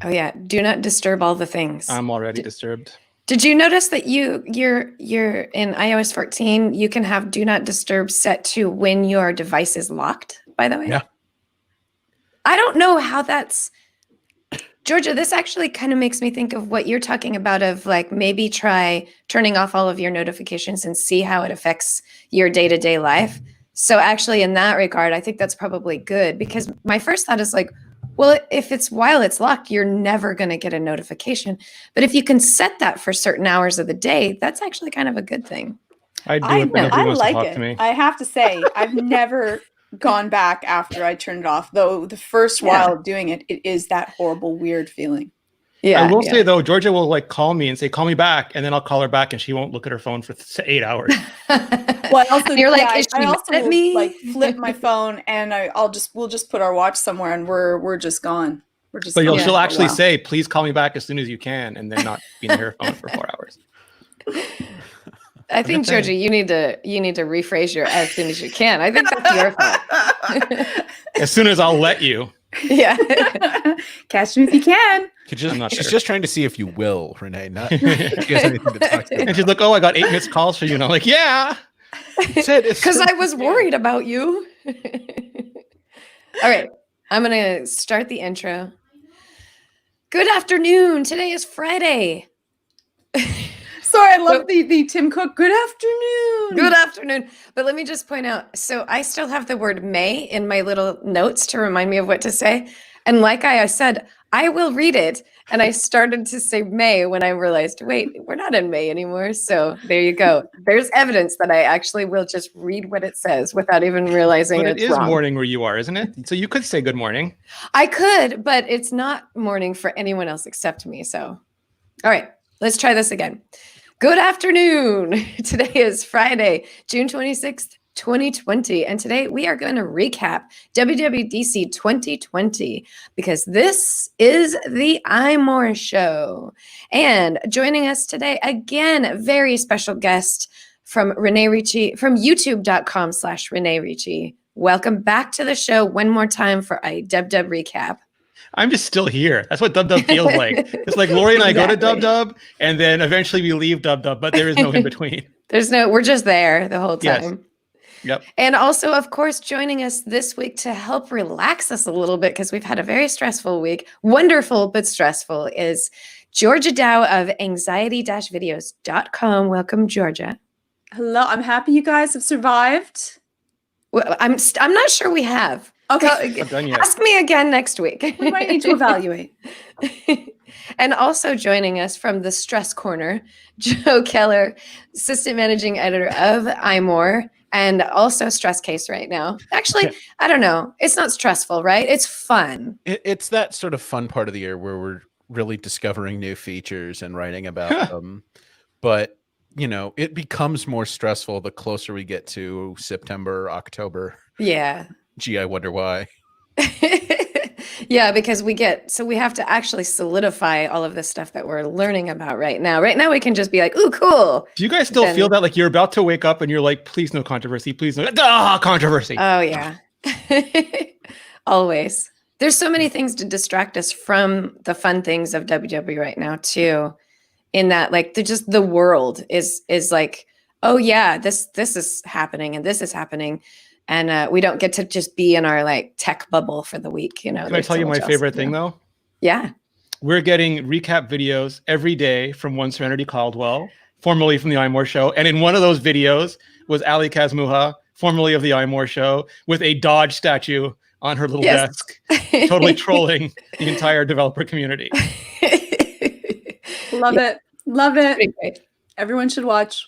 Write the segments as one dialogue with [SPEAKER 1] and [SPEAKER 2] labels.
[SPEAKER 1] Oh yeah, do not disturb all the things.
[SPEAKER 2] I'm already disturbed.
[SPEAKER 1] Did you notice that you're in iOS 14, you can have do not disturb set to when your device is locked, by the way?
[SPEAKER 3] Yeah.
[SPEAKER 1] I don't know how that's Georgia, this actually kind of makes me think of what you're talking about of like maybe try turning off all of your notifications and see how it affects your day-to-day life. So actually in that regard, I think that's probably good because my first thought is like, well, if it's while it's locked, you're never going to get a notification. But if you can set that for certain hours of the day, that's actually kind of a good thing.
[SPEAKER 2] I do it when nobody wants to talk to me.
[SPEAKER 4] I have to say, I've never gone back after I turned it off, though the first while of doing it, it is that horrible, weird feeling.
[SPEAKER 1] Yeah,
[SPEAKER 2] I will say though, Georgia will like call me and say, call me back. And then I'll call her back and she won't look at her phone for 8 hours.
[SPEAKER 4] Well, I also,
[SPEAKER 1] you're like,
[SPEAKER 4] I also will, like flip my phone and we'll just put our watch somewhere and we're just gone. We're just.
[SPEAKER 2] But she'll actually say, please call me back as soon as you can, and then not be near her phone for 4 hours.
[SPEAKER 1] I think, Georgia, you need to rephrase your as soon as you can. I think that's your fault.
[SPEAKER 2] As soon as I'll let you.
[SPEAKER 1] Yeah.
[SPEAKER 4] Catch me if you can.
[SPEAKER 3] She's just trying to see if you will, Renee, not if she has anything to talk to.
[SPEAKER 2] And she's like, oh, I got 8 missed calls for you. And I'm like, yeah.
[SPEAKER 1] Because I was worried about you. All right. I'm going to start the intro. Good afternoon. Today is Friday.
[SPEAKER 4] Sorry, I love the Tim Cook. Good afternoon.
[SPEAKER 1] Good afternoon. But let me just point out, so I still have the word May in my little notes to remind me of what to say. And like I said, I will read it. And I started to say May when I realized, wait, we're not in May anymore. So there you go. There's evidence that I actually will just read what it says without even realizing it's wrong.
[SPEAKER 2] It is morning where you are, isn't it? So you could say good morning.
[SPEAKER 1] I could, but it's not morning for anyone else except me. So, all right, let's try this again. Good afternoon. Today is Friday, June 26th, 2020. And today we are going to recap WWDC 2020 because this is the iMore show. And joining us today, again, very special guest from Rene Ritchie from youtube.com/Rene Ritchie. Welcome back to the show one more time for a WW recap.
[SPEAKER 2] I'm just still here. That's what Dub feels like. It's like Lori and I go to Dub, and then eventually we leave Dub, but there is no in between.
[SPEAKER 1] We're just there the whole time.
[SPEAKER 2] Yes. Yep.
[SPEAKER 1] And also, of course, joining us this week to help relax us a little bit because we've had a very stressful week. Wonderful, but stressful is Georgia Dow of anxiety-videos.com. Welcome, Georgia.
[SPEAKER 4] Hello. I'm happy you guys have survived.
[SPEAKER 1] Well, I'm not sure we have.
[SPEAKER 4] Okay.
[SPEAKER 1] Ask me again next week.
[SPEAKER 4] We might need to evaluate.
[SPEAKER 1] And also joining us from the Stress Corner, Joe Keller, Assistant Managing Editor of iMore, and also Stress Case right now. Actually, I don't know. It's not stressful, right? It's fun.
[SPEAKER 3] It's that sort of fun part of the year where we're really discovering new features and writing about them. But, it becomes more stressful the closer we get to September, October.
[SPEAKER 1] Yeah.
[SPEAKER 3] Gee, I wonder why.
[SPEAKER 1] Yeah, because we have to actually solidify all of this stuff that we're learning about right now. Right now, we can just be like, ooh, cool.
[SPEAKER 2] Do you guys still feel that like you're about to wake up and you're like, please no controversy, please no controversy?
[SPEAKER 1] Oh, yeah. Always. There's so many things to distract us from the fun things of WW right now, too. In that, like, the world is like, oh, yeah, this is happening and this is happening. And we don't get to just be in our like tech bubble for the week, Can
[SPEAKER 2] I tell you my favorite thing though?
[SPEAKER 1] Yeah.
[SPEAKER 2] We're getting recap videos every day from one Serenity Caldwell, formerly from the iMore show. And in one of those videos was Ali Kazmuha, formerly of the iMore show, with a Dodge statue on her little desk, totally trolling the entire developer community.
[SPEAKER 4] Love it. Love it. Everyone should watch.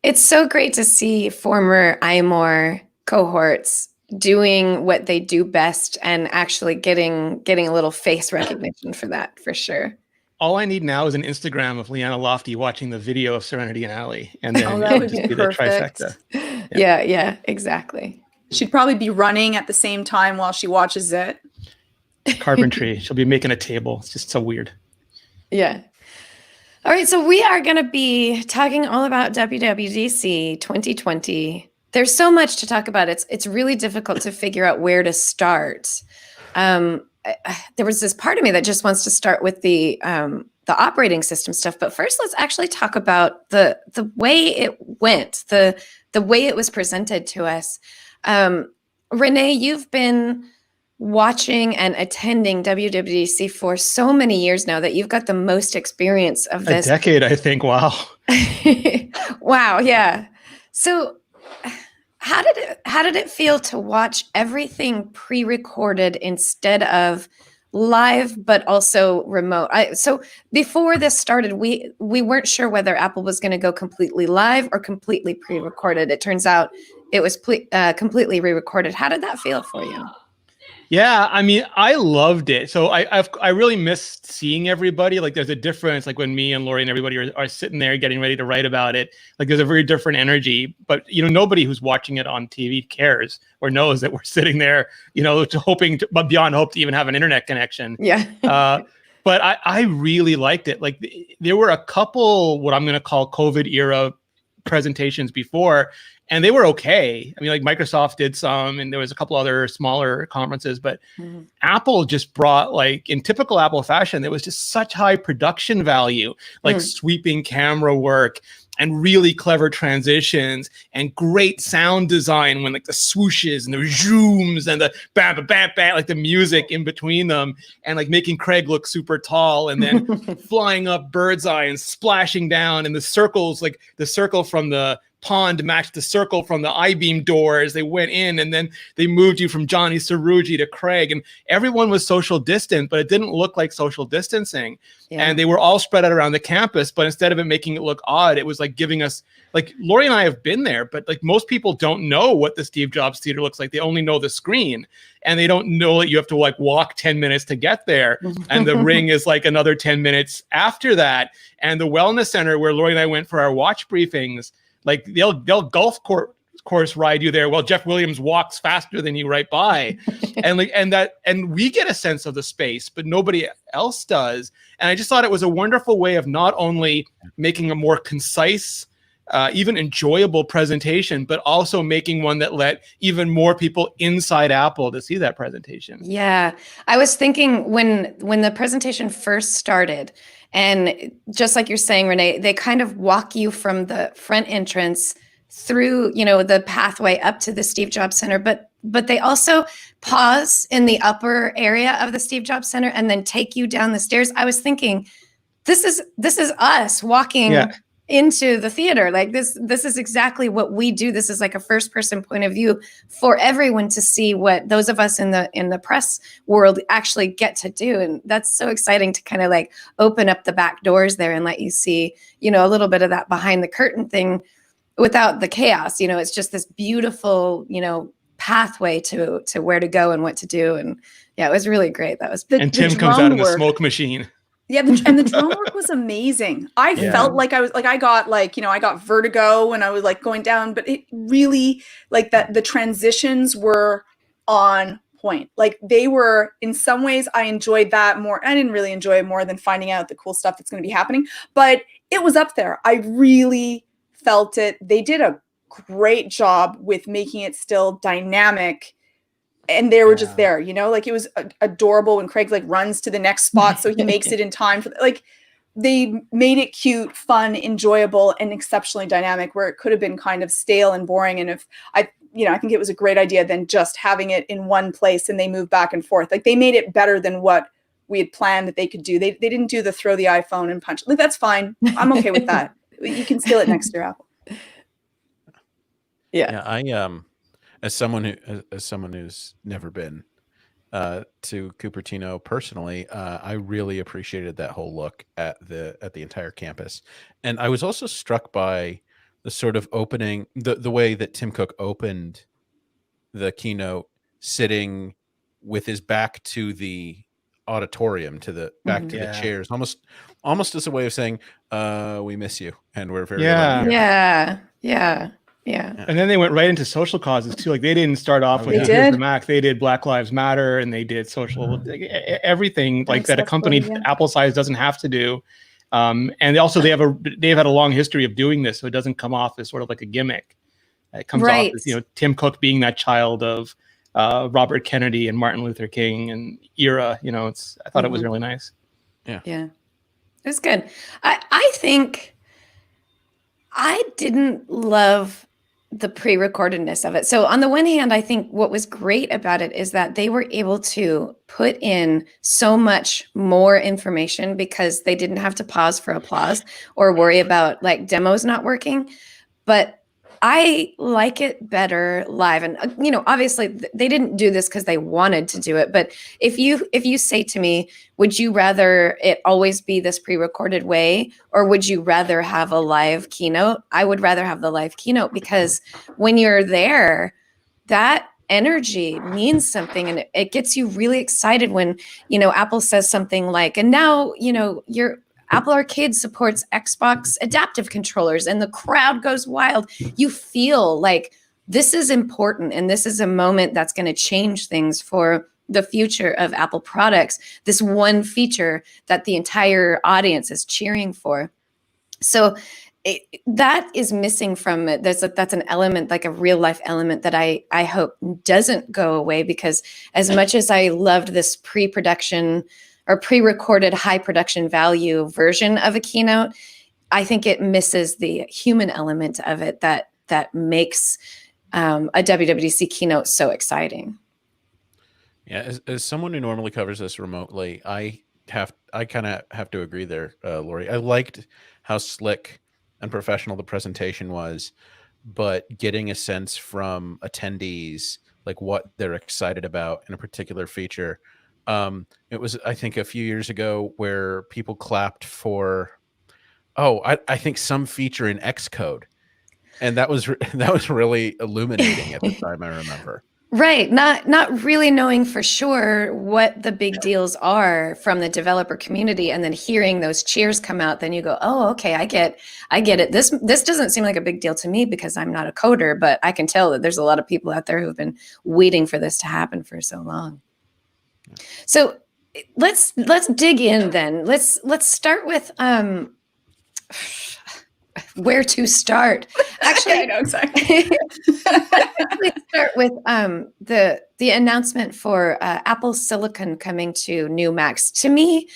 [SPEAKER 1] It's so great to see former iMore cohorts doing what they do best and actually getting a little face recognition for that, for sure.
[SPEAKER 2] All I need now is an Instagram of Leanna Lofty watching the video of Serenity and Ali, and then
[SPEAKER 4] that would
[SPEAKER 2] just
[SPEAKER 4] be
[SPEAKER 2] the
[SPEAKER 4] perfect.
[SPEAKER 2] trifecta.
[SPEAKER 1] Yeah, exactly.
[SPEAKER 4] She'd probably be running at the same time while she watches it.
[SPEAKER 2] Carpentry. She'll be making a table. It's just so weird.
[SPEAKER 1] Yeah. All right, so we are going to be talking all about WWDC 2020. There's so much to talk about. It's really difficult to figure out where to start. there was this part of me that just wants to start with the operating system stuff. But first, let's actually talk about the way it went, the way it was presented to us. Rene, you've been watching and attending WWDC for so many years now that you've got the most experience of this.
[SPEAKER 2] A decade, I think. Wow.
[SPEAKER 1] Wow. Yeah. So how did it feel to watch everything pre-recorded instead of live, but also remote? So before this started, we weren't sure whether Apple was going to go completely live or completely pre-recorded. It turns out it was completely re-recorded. How did that feel for you?
[SPEAKER 2] Yeah, I mean, I loved it. So I really missed seeing everybody. Like, there's a difference. Like when me and Lori and everybody are sitting there getting ready to write about it. Like, there's a very different energy. But nobody who's watching it on TV cares or knows that we're sitting there, but beyond hope to even have an internet connection.
[SPEAKER 1] Yeah.
[SPEAKER 2] But I really liked it. Like, there were a couple what I'm going to call COVID era presentations before, and they were okay. I mean, like Microsoft did some, and there was a couple other smaller conferences, but Apple just brought, like, in typical Apple fashion, there was just such high production value, like sweeping camera work and really clever transitions and great sound design when, like, the swooshes and the zooms and the bam, bam, bam, bam, like the music in between them, and like making Craig look super tall, and then flying up bird's eye and splashing down, and the circles, like the circle from the pond matched the circle from the I-beam door as they went in, and then they moved you from Johnny Cerrugi to Craig, and everyone was social distant, but it didn't look like social distancing. And they were all spread out around the campus, but instead of it making it look odd, it was like giving us, like, Lori and I have been there, but like most people don't know what the Steve Jobs Theater looks like. They only know the screen, and they don't know that you have to like walk 10 minutes to get there. And the ring is like another 10 minutes after that. And the wellness center where Lori and I went for our watch briefings, like they'll golf course ride you there while Jeff Williams walks faster than you right by. and we get a sense of the space, but nobody else does. And I just thought it was a wonderful way of not only making a more concise, even enjoyable presentation, but also making one that let even more people inside Apple to see that presentation.
[SPEAKER 1] Yeah. I was thinking when the presentation first started, and just like you're saying, Rene, they kind of walk you from the front entrance through, the pathway up to the Steve Jobs Center, but they also pause in the upper area of the Steve Jobs Center and then take you down the stairs. I was thinking, this is us walking into the theater. Like this is exactly what we do. This is like a first person point of view for everyone to see what those of us in the press world actually get to do. And that's so exciting to kind of like open up the back doors there and let you see, a little bit of that behind the curtain thing without the chaos. It's just this beautiful, pathway to where to go and what to do. And yeah, it was really great. That was
[SPEAKER 2] and Tim comes out in the smoke machine.
[SPEAKER 4] Yeah, and the drum work was amazing. I felt like I got vertigo when I was like going down, but it really, like, that the transitions were on point. Like, they were, in some ways, I enjoyed that more. I didn't really enjoy it more than finding out the cool stuff that's going to be happening, but it was up there. I really felt it. They did a great job with making it still dynamic. And they were just there, like it was adorable when Craig like runs to the next spot. So he makes it in time for, like, they made it cute, fun, enjoyable, and exceptionally dynamic, where it could have been kind of stale and boring. And if I think it was a great idea than just having it in one place and they move back and forth. Like, they made it better than what we had planned that they could do. They didn't do the throw the iPhone and punch. Like, that's fine. I'm okay with that. You can steal it next year, Apple.
[SPEAKER 3] Yeah. I as someone who's never been to Cupertino personally, I really appreciated that whole look at the entire campus. And I was also struck by the sort of opening, the way that Tim Cook opened the keynote, sitting with his back to the auditorium, to the back to the chairs, almost as a way of saying, we miss you and we're very
[SPEAKER 1] Yeah.
[SPEAKER 2] And then they went right into social causes too. Like, they didn't start off with here's the Mac. They did Black Lives Matter, and they did social, everything like that a company Apple size doesn't have to do. And they've had a long history of doing this, so it doesn't come off as sort of like a gimmick. It comes off as, Tim Cook being that child of Robert Kennedy and Martin Luther King and era. You know, I thought it was really nice.
[SPEAKER 1] Yeah, it was good. I think I didn't love the pre-recordedness of it. So on the one hand, I think what was great about it is that they were able to put in so much more information because they didn't have to pause for applause or worry about like demos not working. But I like it better live. And, you know, obviously they didn't do this because they wanted to do it. But if you say to me, would you rather it always be this pre-recorded way, or would you rather have a live keynote? I would rather have the live keynote, because when you're there, that energy means something, and it gets you really excited when, you know, Apple says something like, and now, you know, Apple Arcade supports Xbox adaptive controllers, and the crowd goes wild. You feel like this is important, and this is a moment that's going to change things for the future of Apple products. This one feature that the entire audience is cheering for. So that is missing from it. That's an element, like a real life element, that I hope doesn't go away, because as much as I loved this pre-production or pre-recorded high production value version of a keynote, I think it misses the human element of it that makes a WWDC keynote so exciting.
[SPEAKER 3] Yeah, as someone who normally covers this remotely, I kind of have to agree there, Lori. I liked how slick and professional the presentation was, but getting a sense from attendees like what they're excited about in a particular feature. It was, I think, a few years ago where people clapped for, I think some feature in Xcode, and that was really illuminating at the time. I remember.
[SPEAKER 1] Right, not really knowing for sure what the big deals are from the developer community, and then hearing those cheers come out, then you go, oh, okay, I get it. This doesn't seem like a big deal to me because I'm not a coder, but I can tell that there's a lot of people out there who've been waiting for this to happen for so long. So let's dig in then. Let's start with where to start. Actually,
[SPEAKER 4] I know exactly.
[SPEAKER 1] let's start with the announcement for Apple Silicon coming to new Macs. To me,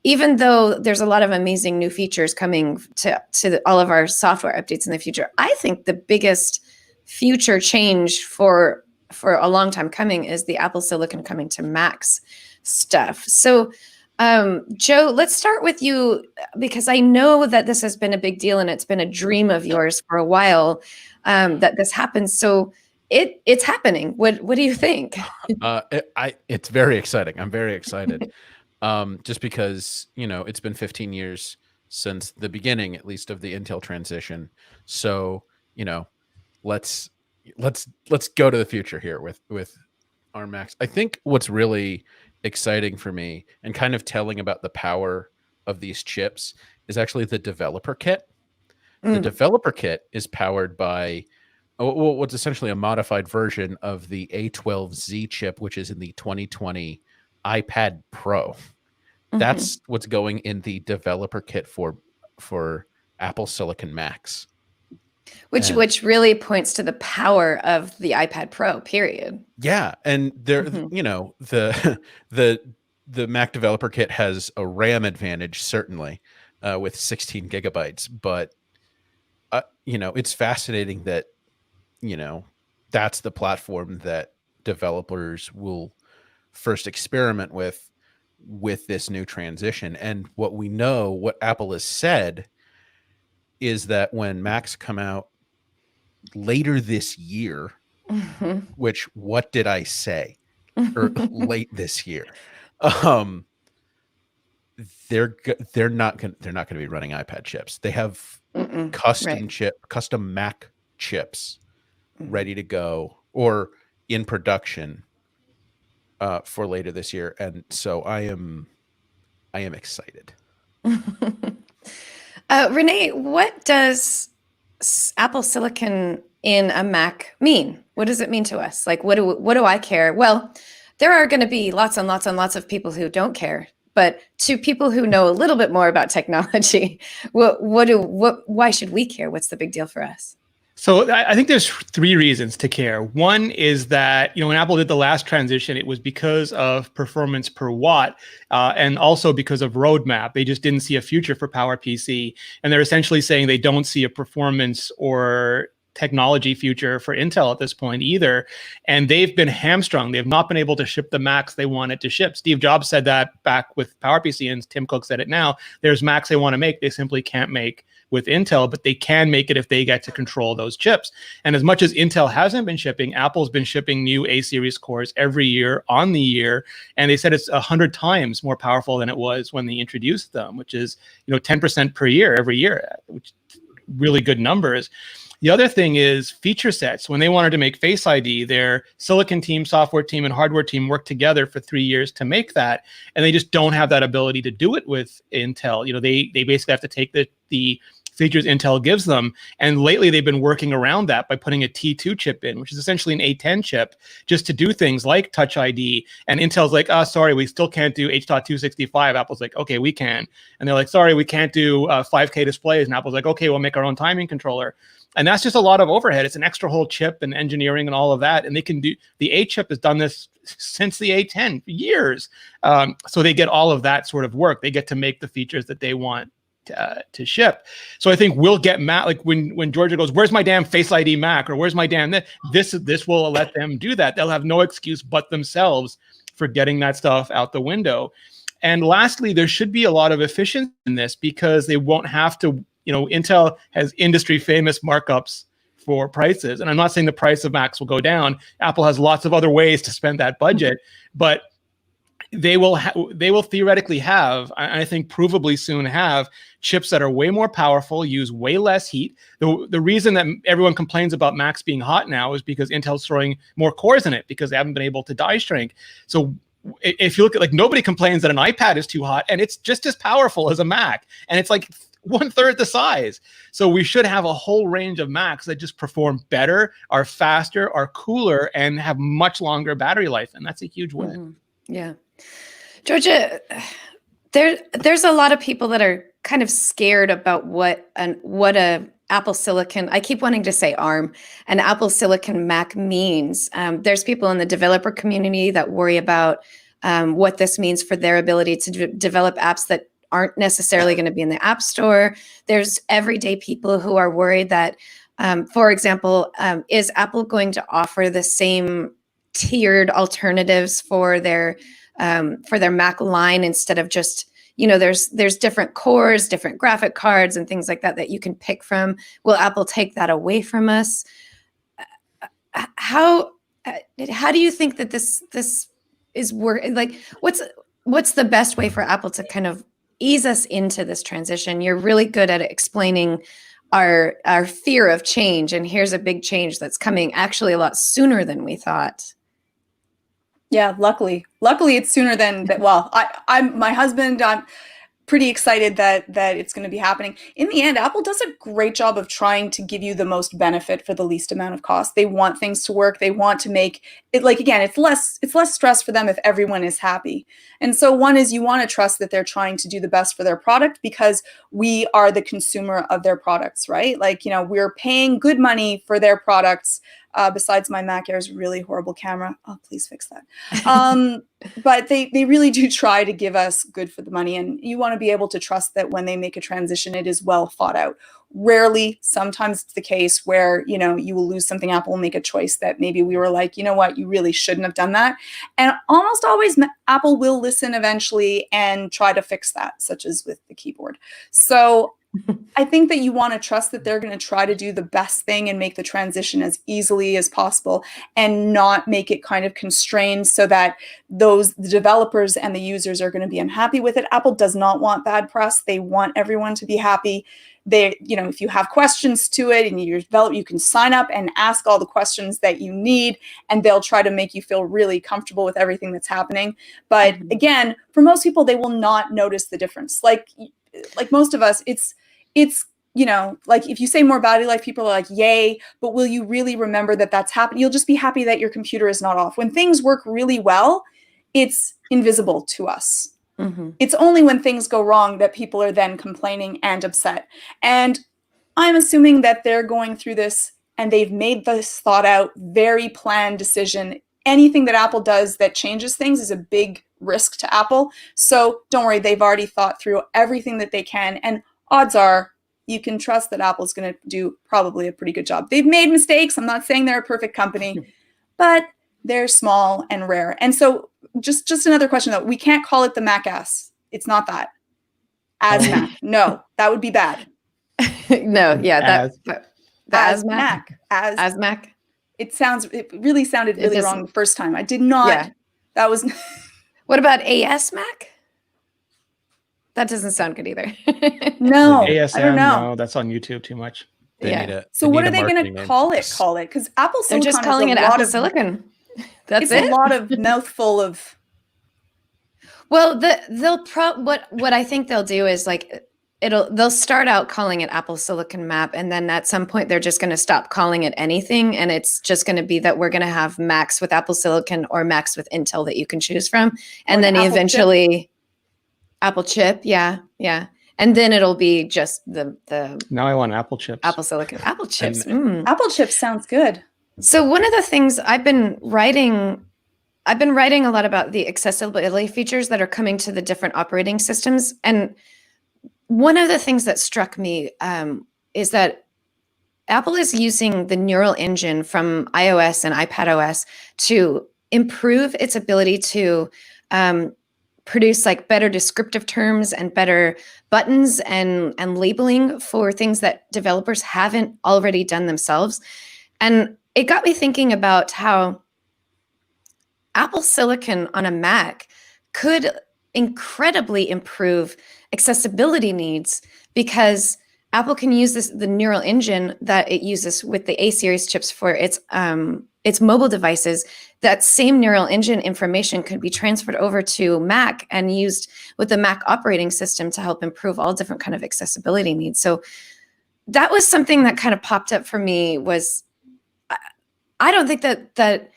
[SPEAKER 1] even though there's a lot of amazing new features coming to all of our software updates in the future, I think the biggest future change for a long time coming is the Apple Silicon coming to Macs stuff. So, Joe, let's start with you, because I know that this has been a big deal and it's been a dream of yours for a while, that this happens. So it's happening. What do you think?
[SPEAKER 3] It's very exciting. I'm very excited. Just because, you know, it's been 15 years since the beginning, at least, of the Intel transition. So, you know, let's go to the future here with our Macs. I think what's really exciting for me and kind of telling about the power of these chips is actually the developer kit. The developer kit is powered by what's essentially a modified version of the A12Z chip, which is in the 2020 iPad Pro. That's what's going in the developer kit for Apple Silicon Macs.
[SPEAKER 1] Which really points to the power of the iPad Pro, period. Yeah.
[SPEAKER 3] And there, you know, the Mac developer kit has a RAM advantage, certainly, with 16 gigabytes. But, you know, it's fascinating that, you know, that's the platform that developers will first experiment with this new transition. And what Apple has said is that when Macs come out later this year, which, what did I say? Or late this year, they're not going to be running iPad chips. They have custom Mac chips ready to go or in production for later this year, and so I am excited.
[SPEAKER 1] Rene, what does Apple Silicon in a Mac mean? What does it mean to us? Like, what do I care? Well, there are going to be lots and lots and lots of people who don't care, but to people who know a little bit more about technology, why should we care? What's the big deal for us?
[SPEAKER 2] So I think there's three reasons to care. One is that, when Apple did the last transition, it was because of performance per watt, and also because of roadmap. They just didn't see a future for PowerPC. And they're essentially saying they don't see a performance or technology future for Intel at this point either. And they've been hamstrung. They've not been able to ship the Macs they wanted to ship. Steve Jobs said that back with PowerPC, and Tim Cook said it now. There's Macs they want to make, they simply can't make with Intel, but they can make it if they get to control those chips. And as much as Intel hasn't been shipping, Apple's been shipping new A-series cores every year on the year. And they said it's 100 times more powerful than it was when they introduced them, which is 10% per year every year, which really good numbers. The other thing is feature sets. When they wanted to make Face ID, their silicon team, software team, and hardware team worked together for 3 years to make that. And they just don't have that ability to do it with Intel. They basically have to take the features Intel gives them. And lately they've been working around that by putting a T2 chip in, which is essentially an A10 chip, just to do things like Touch ID. And Intel's like, sorry, we still can't do H.265. Apple's like, okay, we can. And they're like, sorry, we can't do 5K displays. And Apple's like, okay, we'll make our own timing controller. And that's just a lot of overhead. It's an extra whole chip and engineering and all of that. And they can do, the A chip has done this since the A10 for years. So they get all of that sort of work. They get to make the features that they want to ship. So I think we'll get Mac, like when Georgia goes, where's my damn Face ID Mac, or where's my damn this will let them do that. They'll have no excuse but themselves for getting that stuff out the window. And lastly, there should be a lot of efficiency in this because they won't have to, Intel has industry famous markups for prices. And I'm not saying the price of Macs will go down. Apple has lots of other ways to spend that budget, but they will theoretically have, I think provably soon have, chips that are way more powerful, use way less heat. The reason that everyone complains about Macs being hot now is because Intel's throwing more cores in it because they haven't been able to die shrink. So if you look at, nobody complains that an iPad is too hot, and it's just as powerful as a Mac, and it's like 1/3 the size. So we should have a whole range of Macs that just perform better, are faster, are cooler, and have much longer battery life, and that's a huge win.
[SPEAKER 1] Mm-hmm. Yeah. Georgia, there's a lot of people that are kind of scared about what a Apple Silicon, I keep wanting to say ARM, an Apple Silicon Mac means. There's people in the developer community that worry about what this means for their ability to develop apps that aren't necessarily going to be in the App Store. There's everyday people who are worried that, for example, is Apple going to offer the same tiered alternatives for their Mac line instead of just, there's different cores, different graphic cards and things like that you can pick from. Will Apple take that away from us? How do you think that this is working? Like, what's the best way for Apple to kind of ease us into this transition? You're really good at explaining our fear of change, and here's a big change that's coming actually a lot sooner than we thought.
[SPEAKER 4] Yeah, luckily it's sooner than that. Well, I'm my husband, I'm pretty excited that it's going to be happening. In the end, Apple does a great job of trying to give you the most benefit for the least amount of cost. They want things to work. They want to make it, like, again, it's less stress for them if everyone is happy. And so one is, you want to trust that they're trying to do the best for their product because we are the consumer of their products, right? Like, we're paying good money for their products. Besides my Mac Air's really horrible camera. Oh, please fix that. But they really do try to give us good for the money. And you want to be able to trust that when they make a transition, it is well thought out. Rarely, sometimes it's the case where, you will lose something. Apple will make a choice that maybe we were like, you know what, you really shouldn't have done that. And almost always Apple will listen eventually and try to fix that, such as with the keyboard. So I think that you want to trust that they're going to try to do the best thing and make the transition as easily as possible and not make it kind of constrained so that the developers and the users are going to be unhappy with it. Apple does not want bad press. They want everyone to be happy. If you have questions to it and you can sign up and ask all the questions that you need, and they'll try to make you feel really comfortable with everything that's happening. But again, for most people, they will not notice the difference. Like most of us, it's like if you say more battery life, people are like, yay, but will you really remember that that's happened? You'll just be happy that your computer is not off. When things work really well, it's invisible to us. Mm-hmm. It's only when things go wrong that people are then complaining and upset. And I'm assuming that they're going through this and they've made this thought out, very planned decision. Anything that Apple does that changes things is a big risk to Apple. So don't worry, they've already thought through everything that they can. And odds are you can trust that Apple's going to do probably a pretty good job. They've made mistakes. I'm not saying they're a perfect company, but they're small and rare. And so just another question though, we can't call it the Mac S. It's not that. As Mac. No, that would be bad.
[SPEAKER 1] No, yeah,
[SPEAKER 4] As Mac.
[SPEAKER 1] As Mac.
[SPEAKER 4] It really sounded really wrong the first time. I did not.
[SPEAKER 1] Yeah.
[SPEAKER 4] That was.
[SPEAKER 1] What about AS Mac? That doesn't sound good either.
[SPEAKER 4] No,
[SPEAKER 2] ASM,
[SPEAKER 4] I don't know.
[SPEAKER 2] no, that's on YouTube too much.
[SPEAKER 4] So what are they going to call it? Because Apple Silicon,
[SPEAKER 1] they're just calling it Apple Silicon. That's it.
[SPEAKER 4] It's a lot of mouthful of.
[SPEAKER 1] Well, what I think they'll do is like they'll start out calling it Apple Silicon Map, and then at some point they're just going to stop calling it anything, and it's just going to be that we're going to have Macs with Apple Silicon or Macs with Intel that you can choose from, and then eventually Apple chip, yeah, and then it'll be just the.
[SPEAKER 2] Now I want Apple chips.
[SPEAKER 1] Apple Silicon, Apple chips.
[SPEAKER 4] Apple chips sounds good.
[SPEAKER 1] So one of the things I've been writing a lot about the accessibility features that are coming to the different operating systems, and one of the things that struck me is that Apple is using the neural engine from iOS and iPadOS to improve its ability to produce like better descriptive terms and better buttons and labeling for things that developers haven't already done themselves. And it got me thinking about how Apple Silicon on a Mac could incredibly improve accessibility needs, because Apple can use the neural engine that it uses with the A series chips for its mobile devices. That same neural engine information could be transferred over to Mac and used with the Mac operating system to help improve all different kind of accessibility needs. So that was something that kind of popped up for me. I don't think that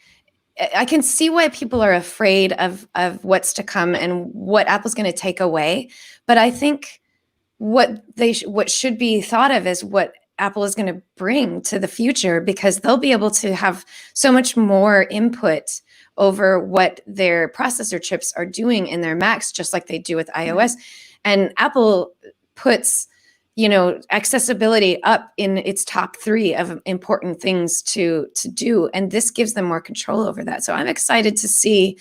[SPEAKER 1] I can see why people are afraid of what's to come and what Apple's going to take away. But I think what should be thought of is what Apple is going to bring to the future, because they'll be able to have so much more input over what their processor chips are doing in their Macs, just like they do with iOS. And Apple puts accessibility up in its top 3 of important things to do. And this gives them more control over that. So I'm excited to see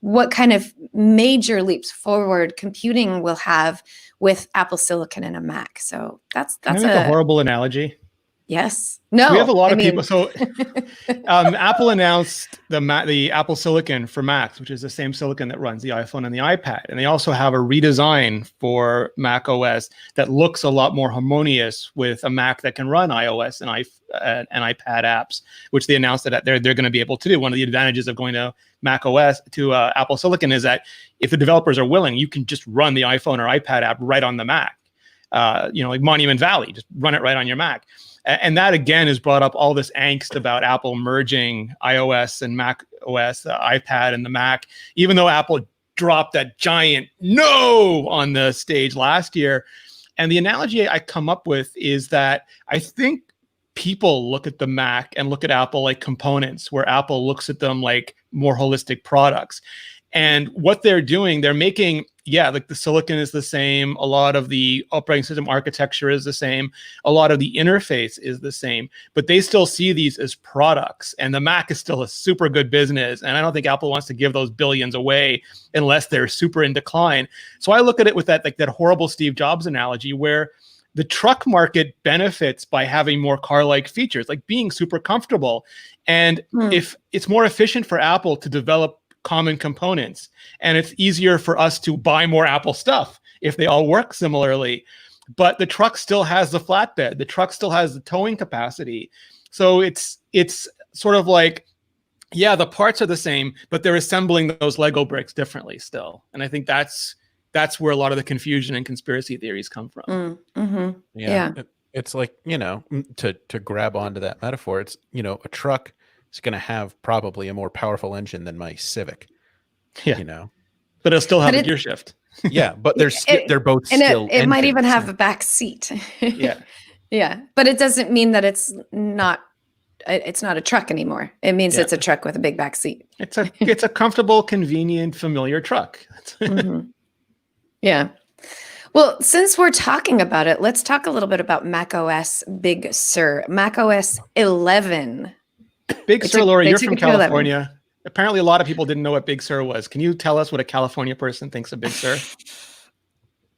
[SPEAKER 1] what kind of major leaps forward computing will have with Apple Silicon and a Mac. So that's
[SPEAKER 2] a horrible analogy.
[SPEAKER 1] Yes. No.
[SPEAKER 2] We have a lot of people. So Apple announced the Apple Silicon for Macs, which is the same silicon that runs the iPhone and the iPad. And they also have a redesign for Mac OS that looks a lot more harmonious with a Mac that can run iOS and iPad apps, which they announced that they're going to be able to do. One of the advantages of going to Mac OS to Apple Silicon is that if the developers are willing, you can just run the iPhone or iPad app right on the Mac. Like Monument Valley, just run it right on your Mac. And that, again, has brought up all this angst about Apple merging iOS and Mac OS, the iPad and the Mac, even though Apple dropped that giant no on the stage last year. And the analogy I come up with is that I think people look at the Mac and look at Apple like components, where Apple looks at them like more holistic products. And what they're doing, they're making, like the silicon is the same. A lot of the operating system architecture is the same. A lot of the interface is the same, but they still see these as products. And the Mac is still a super good business. And I don't think Apple wants to give those billions away unless they're super in decline. So I look at it with that horrible Steve Jobs analogy, where the truck market benefits by having more car-like features, like being super comfortable. And if it's more efficient for Apple to develop common components, and it's easier for us to buy more Apple stuff if they all work similarly. But the truck still has the flatbed, the truck still has the towing capacity. So it's sort of like, the parts are the same, but they're assembling those Lego bricks differently still. And I think that's where a lot of the confusion and conspiracy theories come from.
[SPEAKER 3] It's like, to grab onto that metaphor, it's, a truck is going to have probably a more powerful engine than my Civic.
[SPEAKER 2] But it'll still have a gear shift.
[SPEAKER 3] But they're both still
[SPEAKER 1] it might even have a back seat.
[SPEAKER 2] Yeah.
[SPEAKER 1] But it doesn't mean that it's not it's not a truck anymore. It means it's a truck with a big back seat.
[SPEAKER 2] It's a comfortable, convenient, familiar truck.
[SPEAKER 1] Mhm. Yeah. Well, since we're talking about it, let's talk a little bit about macOS Big Sur, macOS 11.
[SPEAKER 2] Big Sur, Laura, you're
[SPEAKER 1] took
[SPEAKER 2] from
[SPEAKER 1] it to 11.
[SPEAKER 2] California. Apparently, a lot of people didn't know what Big Sur was. Can you tell us what a California person thinks of Big Sur?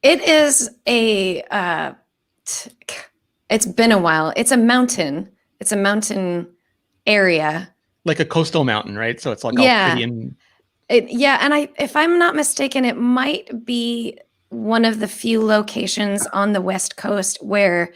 [SPEAKER 1] It is it's been a while. It's a mountain. It's a mountain area.
[SPEAKER 2] Like a coastal mountain, right? So it's like all pretty and
[SPEAKER 1] and if I'm not mistaken, it might be one of the few locations on the West Coast where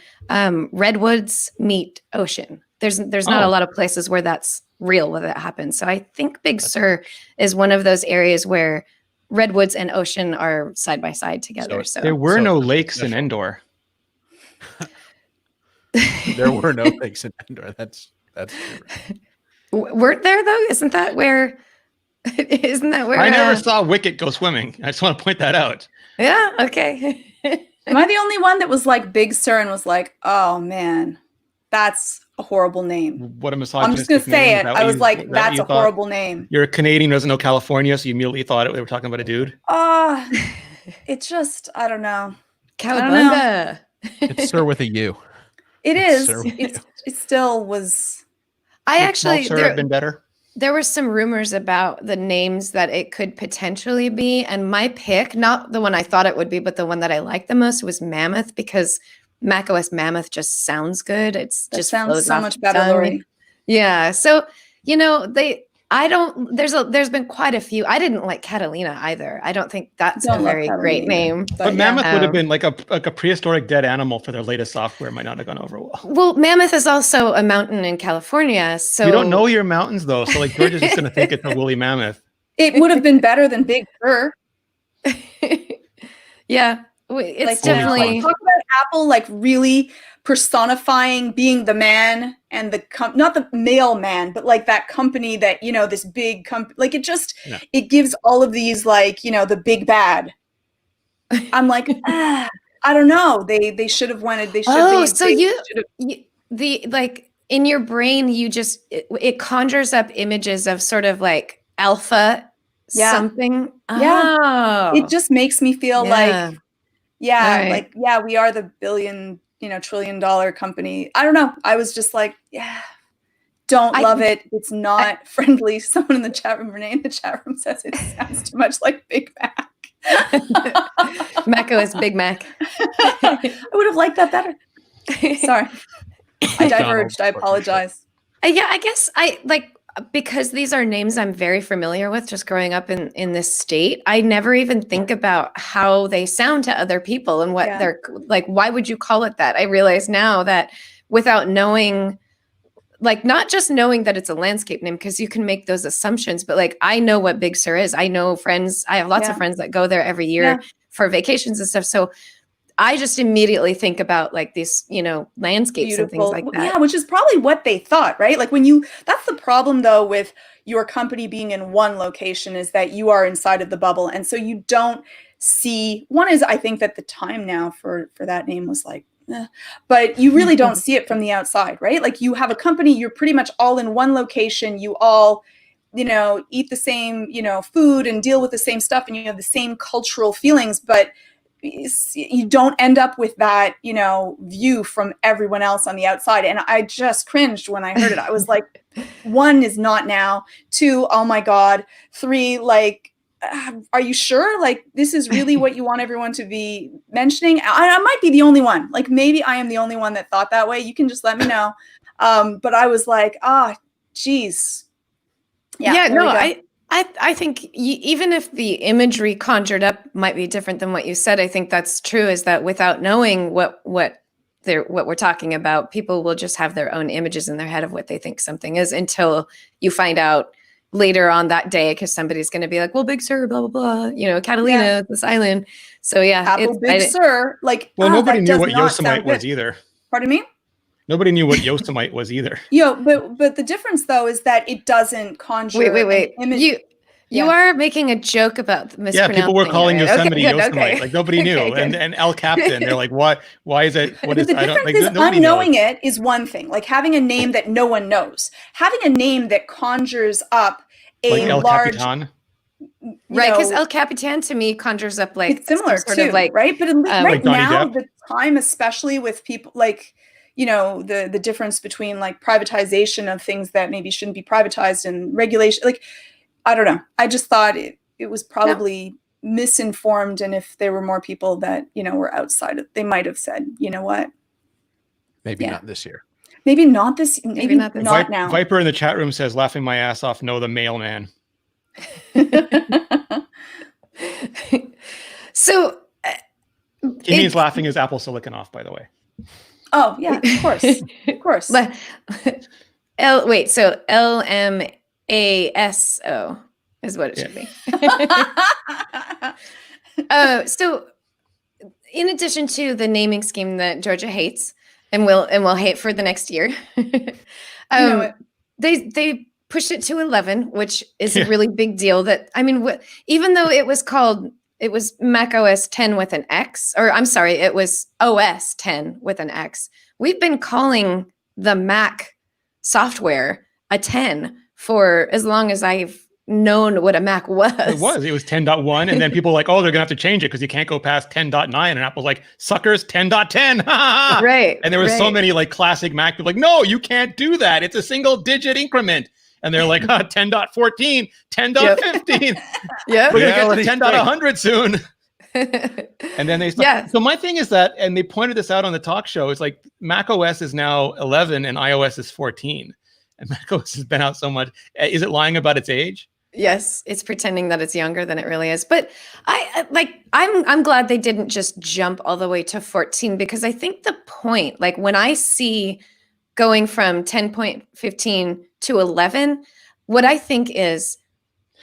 [SPEAKER 1] redwoods meet ocean. There's not a lot of places where that's real, where that happens. So I think Big Sur is one of those areas where redwoods and ocean are side by side together. So
[SPEAKER 2] there were no lakes in Endor.
[SPEAKER 3] There were no lakes in Endor. That's true.
[SPEAKER 1] Weren't there though? Isn't that where?
[SPEAKER 2] I never saw Wicket go swimming. I just want to point that out.
[SPEAKER 1] Yeah. Okay.
[SPEAKER 4] Am I the only one that was like Big Sur and was like, oh man, that's a horrible name?
[SPEAKER 2] What a misogynistic
[SPEAKER 4] I'm just gonna say
[SPEAKER 2] name.
[SPEAKER 4] it. I was like, that's a
[SPEAKER 2] thought?
[SPEAKER 4] horrible name.
[SPEAKER 2] You're a Canadian who doesn't know California, so you immediately thought they were talking about a dude.
[SPEAKER 4] It's just, I don't know.
[SPEAKER 1] Cowabunga.
[SPEAKER 3] It's Sur with a U.
[SPEAKER 4] It is.
[SPEAKER 3] Sur with a U.
[SPEAKER 4] It still was.
[SPEAKER 2] Have been better.
[SPEAKER 1] There were some rumors about the names that it could potentially be, and my pick, not the one I thought it would be, but the one that I liked the most was Mammoth, because macOS Mammoth just sounds good. That just
[SPEAKER 4] sounds
[SPEAKER 1] flows
[SPEAKER 4] so
[SPEAKER 1] off
[SPEAKER 4] much
[SPEAKER 1] the
[SPEAKER 4] better,
[SPEAKER 1] tongue.
[SPEAKER 4] Lori.
[SPEAKER 1] Yeah. So, there's been quite a few. I didn't like Catalina either. I don't think that's a very great name.
[SPEAKER 2] But Mammoth would have been like a prehistoric dead animal for their latest software. Might not have gone over well.
[SPEAKER 1] Well, Mammoth is also a mountain in California. So
[SPEAKER 2] we don't know your mountains though. So like George is just going to think it's a woolly mammoth.
[SPEAKER 4] It would have been better than Big Sur.
[SPEAKER 1] Yeah. It's
[SPEAKER 4] like,
[SPEAKER 1] definitely
[SPEAKER 4] talk about Apple like really personifying being the man and not the male man, but like that company that, this big company, like it gives all of these like, the big bad. I'm like, I don't know. They should have wanted, they should in your brain, it conjures up images of sort of like alpha something. Yeah.
[SPEAKER 1] Oh.
[SPEAKER 4] It just makes me feel like, we are the billion, $1 trillion company. I don't know. I was just like, don't love it. It's not friendly. Someone in the chat room, Renee in the chat room, says it sounds too much like Big Mac.
[SPEAKER 1] macOS Big Mac.
[SPEAKER 4] I would have liked that better. Sorry. I diverged. I apologize.
[SPEAKER 1] I guess because these are names I'm very familiar with just growing up in this state, I never even think about how they sound to other people and what they're like. Why would you call it that? I realize now that without knowing, like not just knowing that it's a landscape name, because you can make those assumptions, but like I know what Big Sur is. I know friends. I have lots of friends that go there every year for vacations and stuff. So I just immediately think about like these, landscapes and things like that.
[SPEAKER 4] Yeah, which is probably what they thought, right? Like that's the problem though with your company being in one location is that you are inside of the bubble. And so you don't see, one is I think that the time now for that name was like, but you really don't see it from the outside, right? Like you have a company, you're pretty much all in one location. You all, eat the same, food and deal with the same stuff and you have the same cultural feelings, but you don't end up with that, view from everyone else on the outside. And I just cringed when I heard it. I was like, 1 is not now. 2, oh my God. 3, like, are you sure? Like, this is really what you want everyone to be mentioning? I might be the only one. Like, maybe I am the only one that thought that way. You can just let me know. But I was like, geez.
[SPEAKER 1] Yeah, no, I think even if the imagery conjured up might be different than what you said, I think that's true, is that without knowing what we're talking about, people will just have their own images in their head of what they think something is until you find out later on that day, because somebody's going to be like, well, Big Sur, blah, blah, blah, Catalina, this island. So
[SPEAKER 4] Big Sur, like,
[SPEAKER 2] nobody knew what Yosemite was either.
[SPEAKER 4] Pardon me?
[SPEAKER 2] Nobody knew what Yosemite was either.
[SPEAKER 4] But the difference though is that it doesn't conjure.
[SPEAKER 1] Wait. You are making a joke about mispronouncing.
[SPEAKER 2] Yeah, people were calling
[SPEAKER 1] it.
[SPEAKER 2] Yosemite
[SPEAKER 1] Okay, good,
[SPEAKER 2] Yosemite.
[SPEAKER 1] okay.
[SPEAKER 2] Like nobody knew.
[SPEAKER 1] Okay, good.
[SPEAKER 2] And El Captain, they're like, what? Why is it? What
[SPEAKER 4] But
[SPEAKER 2] is?
[SPEAKER 4] the
[SPEAKER 2] I don't
[SPEAKER 4] difference
[SPEAKER 2] like.
[SPEAKER 4] is
[SPEAKER 2] Nobody
[SPEAKER 4] unknowing
[SPEAKER 2] knows.
[SPEAKER 4] it is one thing. Like having a name that no one knows. Having a name that conjures up a
[SPEAKER 2] Like El
[SPEAKER 4] large,
[SPEAKER 2] Capitan.
[SPEAKER 1] Right, because El Capitan to me conjures up like
[SPEAKER 4] it's similar
[SPEAKER 1] some sort
[SPEAKER 4] too,
[SPEAKER 1] of like
[SPEAKER 4] right? But right
[SPEAKER 2] Like Johnny
[SPEAKER 4] now,
[SPEAKER 2] Depp.
[SPEAKER 4] the time, especially with people like, you know, the difference between like privatization of things that maybe shouldn't be privatized and regulation, like, I don't know. I just thought it was probably misinformed. And if there were more people that, you know, were outside of, they might have said, you know what?
[SPEAKER 3] Maybe not this year.
[SPEAKER 4] Maybe not this, maybe not now.
[SPEAKER 2] Viper in the chat room says, laughing my ass off, no, the mailman.
[SPEAKER 1] So
[SPEAKER 2] He means laughing his Apple Silicon off, by the way.
[SPEAKER 4] Oh yeah, of course. Of course.
[SPEAKER 1] so LMASO is what it should be. So in addition to the naming scheme that Georgia hates and will hate for the next year, they pushed it to 11, which is a really big deal. That, I mean, even though it was macOS 10 with an X, or I'm sorry, it was OS 10 with an X. We've been calling the Mac software a 10 for as long as I've known what a Mac was.
[SPEAKER 2] It was 10.1, and then people were like, oh, they're gonna have to change it because you can't go past 10.9, and Apple's like, suckers, 10.10.
[SPEAKER 1] Right.
[SPEAKER 2] And there was so many like classic Mac people like, no, you can't do that, it's a single digit increment. And they're like, 10.14, 10.15.
[SPEAKER 1] Yeah,
[SPEAKER 2] we're gonna get to 10.100 soon. And then they So my thing is that, and they pointed this out on the talk show, it's like macOS is now 11 and iOS is 14, and macOS has been out so much. Is it lying about its age?
[SPEAKER 1] Yes, it's pretending that it's younger than it really is. But I'm glad they didn't just jump all the way to 14, because I think the point, like when I see going from 10.15 to 11, what I think is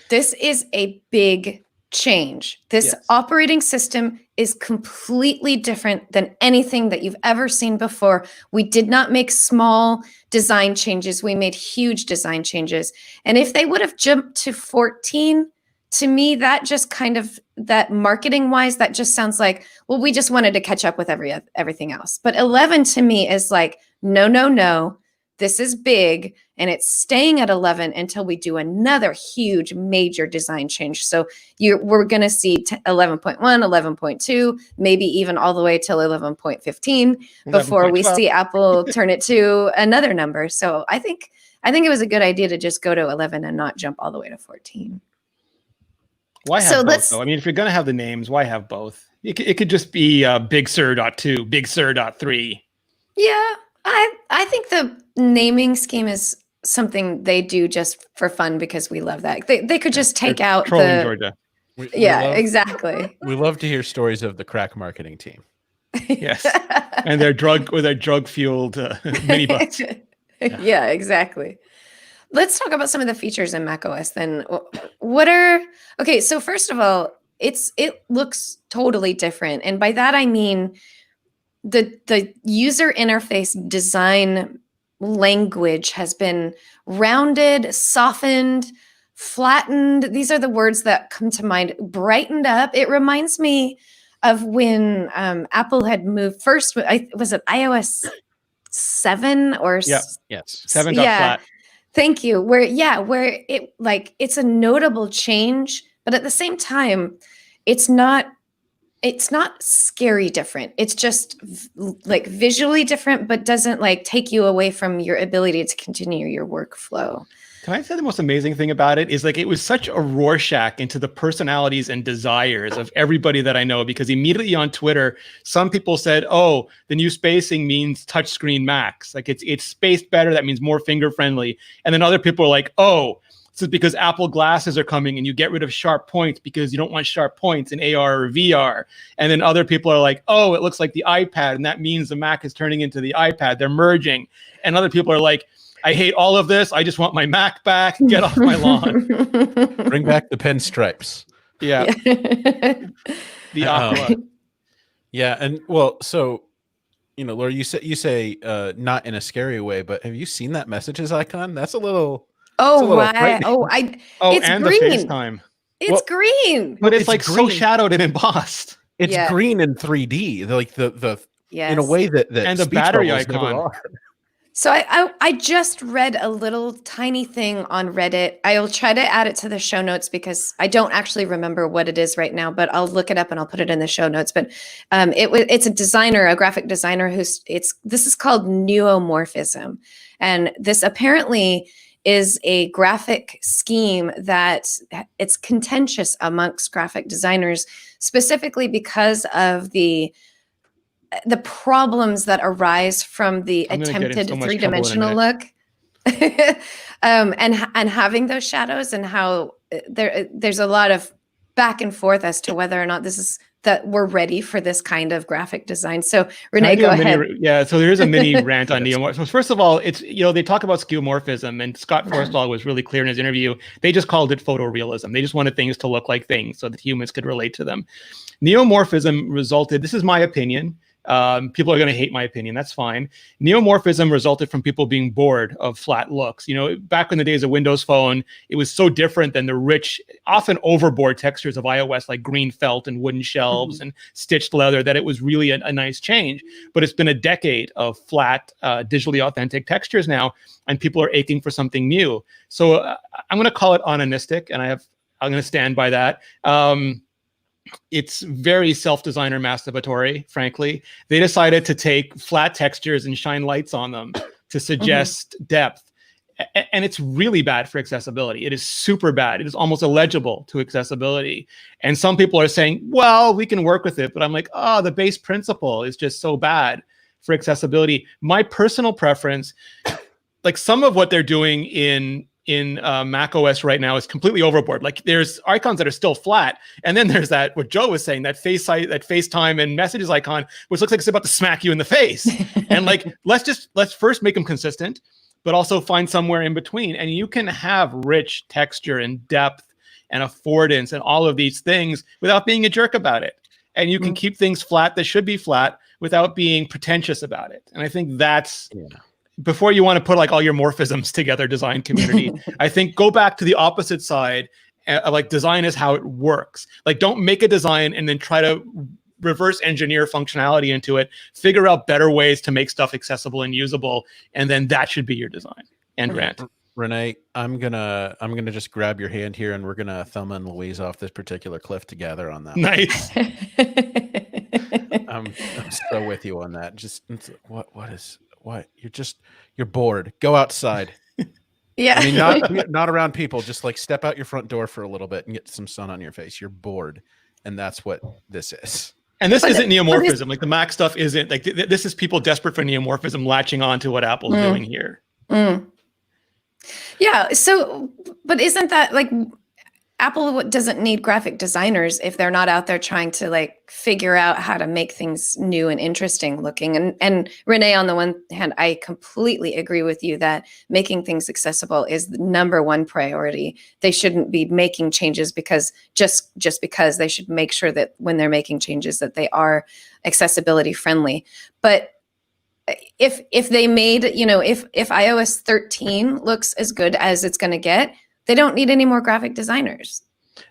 [SPEAKER 1] this is a big change. This operating system is completely different than anything that you've ever seen before. We did not make small design changes. We made huge design changes. And if they would have jumped to 14, to me, that just kind of, that marketing wise, that just sounds like, well, we just wanted to catch up with everything else. But 11 to me is like, no. This is big, and it's staying at 11 until we do another huge major design change. So we're going to see 11.1, 11.2, maybe even all the way till 11.15 before we see Apple turn it to another number. So I think it was a good idea to just go to 11 and not jump all the way to 14.
[SPEAKER 2] Why have both, though? I mean, if you're going to have the names, why have both? It could just be Big Sur.2, Big Sur.3.
[SPEAKER 1] Yeah, I think the naming scheme is something they do just for fun because we love that. They could just take out
[SPEAKER 2] trolling Georgia.
[SPEAKER 1] Exactly.
[SPEAKER 3] We love to hear stories of the crack marketing team.
[SPEAKER 2] Yes, and their drug fueled minibus.
[SPEAKER 1] Yeah, exactly. Let's talk about some of the features in macOS then. Okay, so first of all, it looks totally different. And by that I mean the user interface design language has been rounded, softened, flattened. These are the words that come to mind. Brightened up. It reminds me of when Apple had moved first. Was it iOS 7 or?
[SPEAKER 2] Yes. 7. Flat.
[SPEAKER 1] Thank you. Where it it's a notable change, but at the same time, it's not scary different. It's just like visually different, but doesn't like take you away from your ability to continue your workflow.
[SPEAKER 2] Can I say the most amazing thing about it is like it was such a Rorschach into the personalities and desires of everybody that I know, because immediately on Twitter, some people said, oh, the new spacing means touchscreen Macs. Like it's spaced better. That means more finger friendly. And then other people are like, oh, this is because Apple glasses are coming and you get rid of sharp points because you don't want sharp points in AR or VR. And then other people are like, oh, it looks like the iPad, and that means the Mac is turning into the iPad. They're merging. And other people are like, I hate all of this. I just want my Mac back. Get off my lawn.
[SPEAKER 3] Bring back the pinstripes.
[SPEAKER 2] Yeah. The Aqua.
[SPEAKER 3] Yeah. And well, so, Laura, you say not in a scary way, but have you seen that messages icon? That's a little
[SPEAKER 1] Oh,
[SPEAKER 3] little
[SPEAKER 1] right.
[SPEAKER 3] frightening.
[SPEAKER 1] Oh, it's
[SPEAKER 2] and
[SPEAKER 1] green.
[SPEAKER 2] the FaceTime.
[SPEAKER 1] It's
[SPEAKER 3] Well,
[SPEAKER 1] green.
[SPEAKER 2] But it's
[SPEAKER 3] it's
[SPEAKER 2] like so
[SPEAKER 3] green.
[SPEAKER 2] shadowed and embossed.
[SPEAKER 3] It's
[SPEAKER 1] Yeah.
[SPEAKER 3] green in 3D, like the
[SPEAKER 1] Yes.
[SPEAKER 3] in a way that
[SPEAKER 2] And the
[SPEAKER 3] speech
[SPEAKER 2] battery
[SPEAKER 3] bubbles never
[SPEAKER 2] icon.
[SPEAKER 3] are.
[SPEAKER 1] So I just read a little tiny thing on Reddit. I'll try to add it to the show notes because I don't actually remember what it is right now, but I'll look it up and I'll put it in the show notes. But it's a designer, a graphic designer this is called neomorphism. And this apparently is a graphic scheme that it's contentious amongst graphic designers, specifically because of the problems that arise from the
[SPEAKER 2] I'm gonna get in
[SPEAKER 1] attempted
[SPEAKER 2] so much trouble in a
[SPEAKER 1] three-dimensional look. And having those shadows and how there's a lot of back and forth as to whether or not that we're ready for this kind of graphic design. So Renee, go ahead.
[SPEAKER 2] Yeah, so there is a mini rant on neomorphism. So first of all, it's they talk about skeuomorphism, and Scott Forstall was really clear in his interview. They just called it photorealism. They just wanted things to look like things so that humans could relate to them. Neomorphism resulted, this is my opinion, people are going to hate my opinion. That's fine. Neomorphism resulted from people being bored of flat looks. Back in the days of Windows Phone, it was so different than the rich, often overboard textures of iOS, like green felt and wooden shelves and stitched leather, that it was really a nice change. But it's been a decade of flat, digitally authentic textures now, and people are aching for something new. So I'm going to call it onanistic, and I'm going to stand by that. It's very self-designer masturbatory, frankly. They decided to take flat textures and shine lights on them to suggest depth. And it's really bad for accessibility. It is super bad. It is almost illegible to accessibility. And some people are saying, well, we can work with it. But I'm like, the base principle is just so bad for accessibility. My personal preference, like some of what they're doing in macOS right now is completely overboard. Like there's icons that are still flat, and then there's what Joe was saying, that FaceTime and messages icon, which looks like it's about to smack you in the face. And like let's first make them consistent, but also find somewhere in between. And you can have rich texture and depth and affordance and all of these things without being a jerk about it. And you can keep things flat that should be flat without being pretentious about it. And I think that's before you want to put like all your morphisms together, design community, I think go back to the opposite side. Like design is how it works. Like don't make a design and then try to reverse engineer functionality into it. Figure out better ways to make stuff accessible and usable, and then that should be your design. And rant.
[SPEAKER 3] Renee, I'm gonna just grab your hand here, and we're gonna Thelma and Louise off this particular cliff together on that.
[SPEAKER 2] Nice.
[SPEAKER 3] I'm so with you on that. Just what you're bored. Go outside.
[SPEAKER 1] Yeah.
[SPEAKER 3] I mean, not around people. Just like step out your front door for a little bit and get some sun on your face. You're bored, and that's what this is.
[SPEAKER 2] And this isn't neomorphism. Like the Mac stuff isn't like this is people desperate for neomorphism latching on to what Apple's doing here.
[SPEAKER 1] Yeah. So, but isn't that like Apple doesn't need graphic designers if they're not out there trying to like figure out how to make things new and interesting looking. And Renee, on the one hand, I completely agree with you that making things accessible is the number one priority. They shouldn't be making changes because just because. They should make sure that when they're making changes that they are accessibility friendly. But if they made, if iOS 13 looks as good as it's going to get, they don't need any more graphic designers.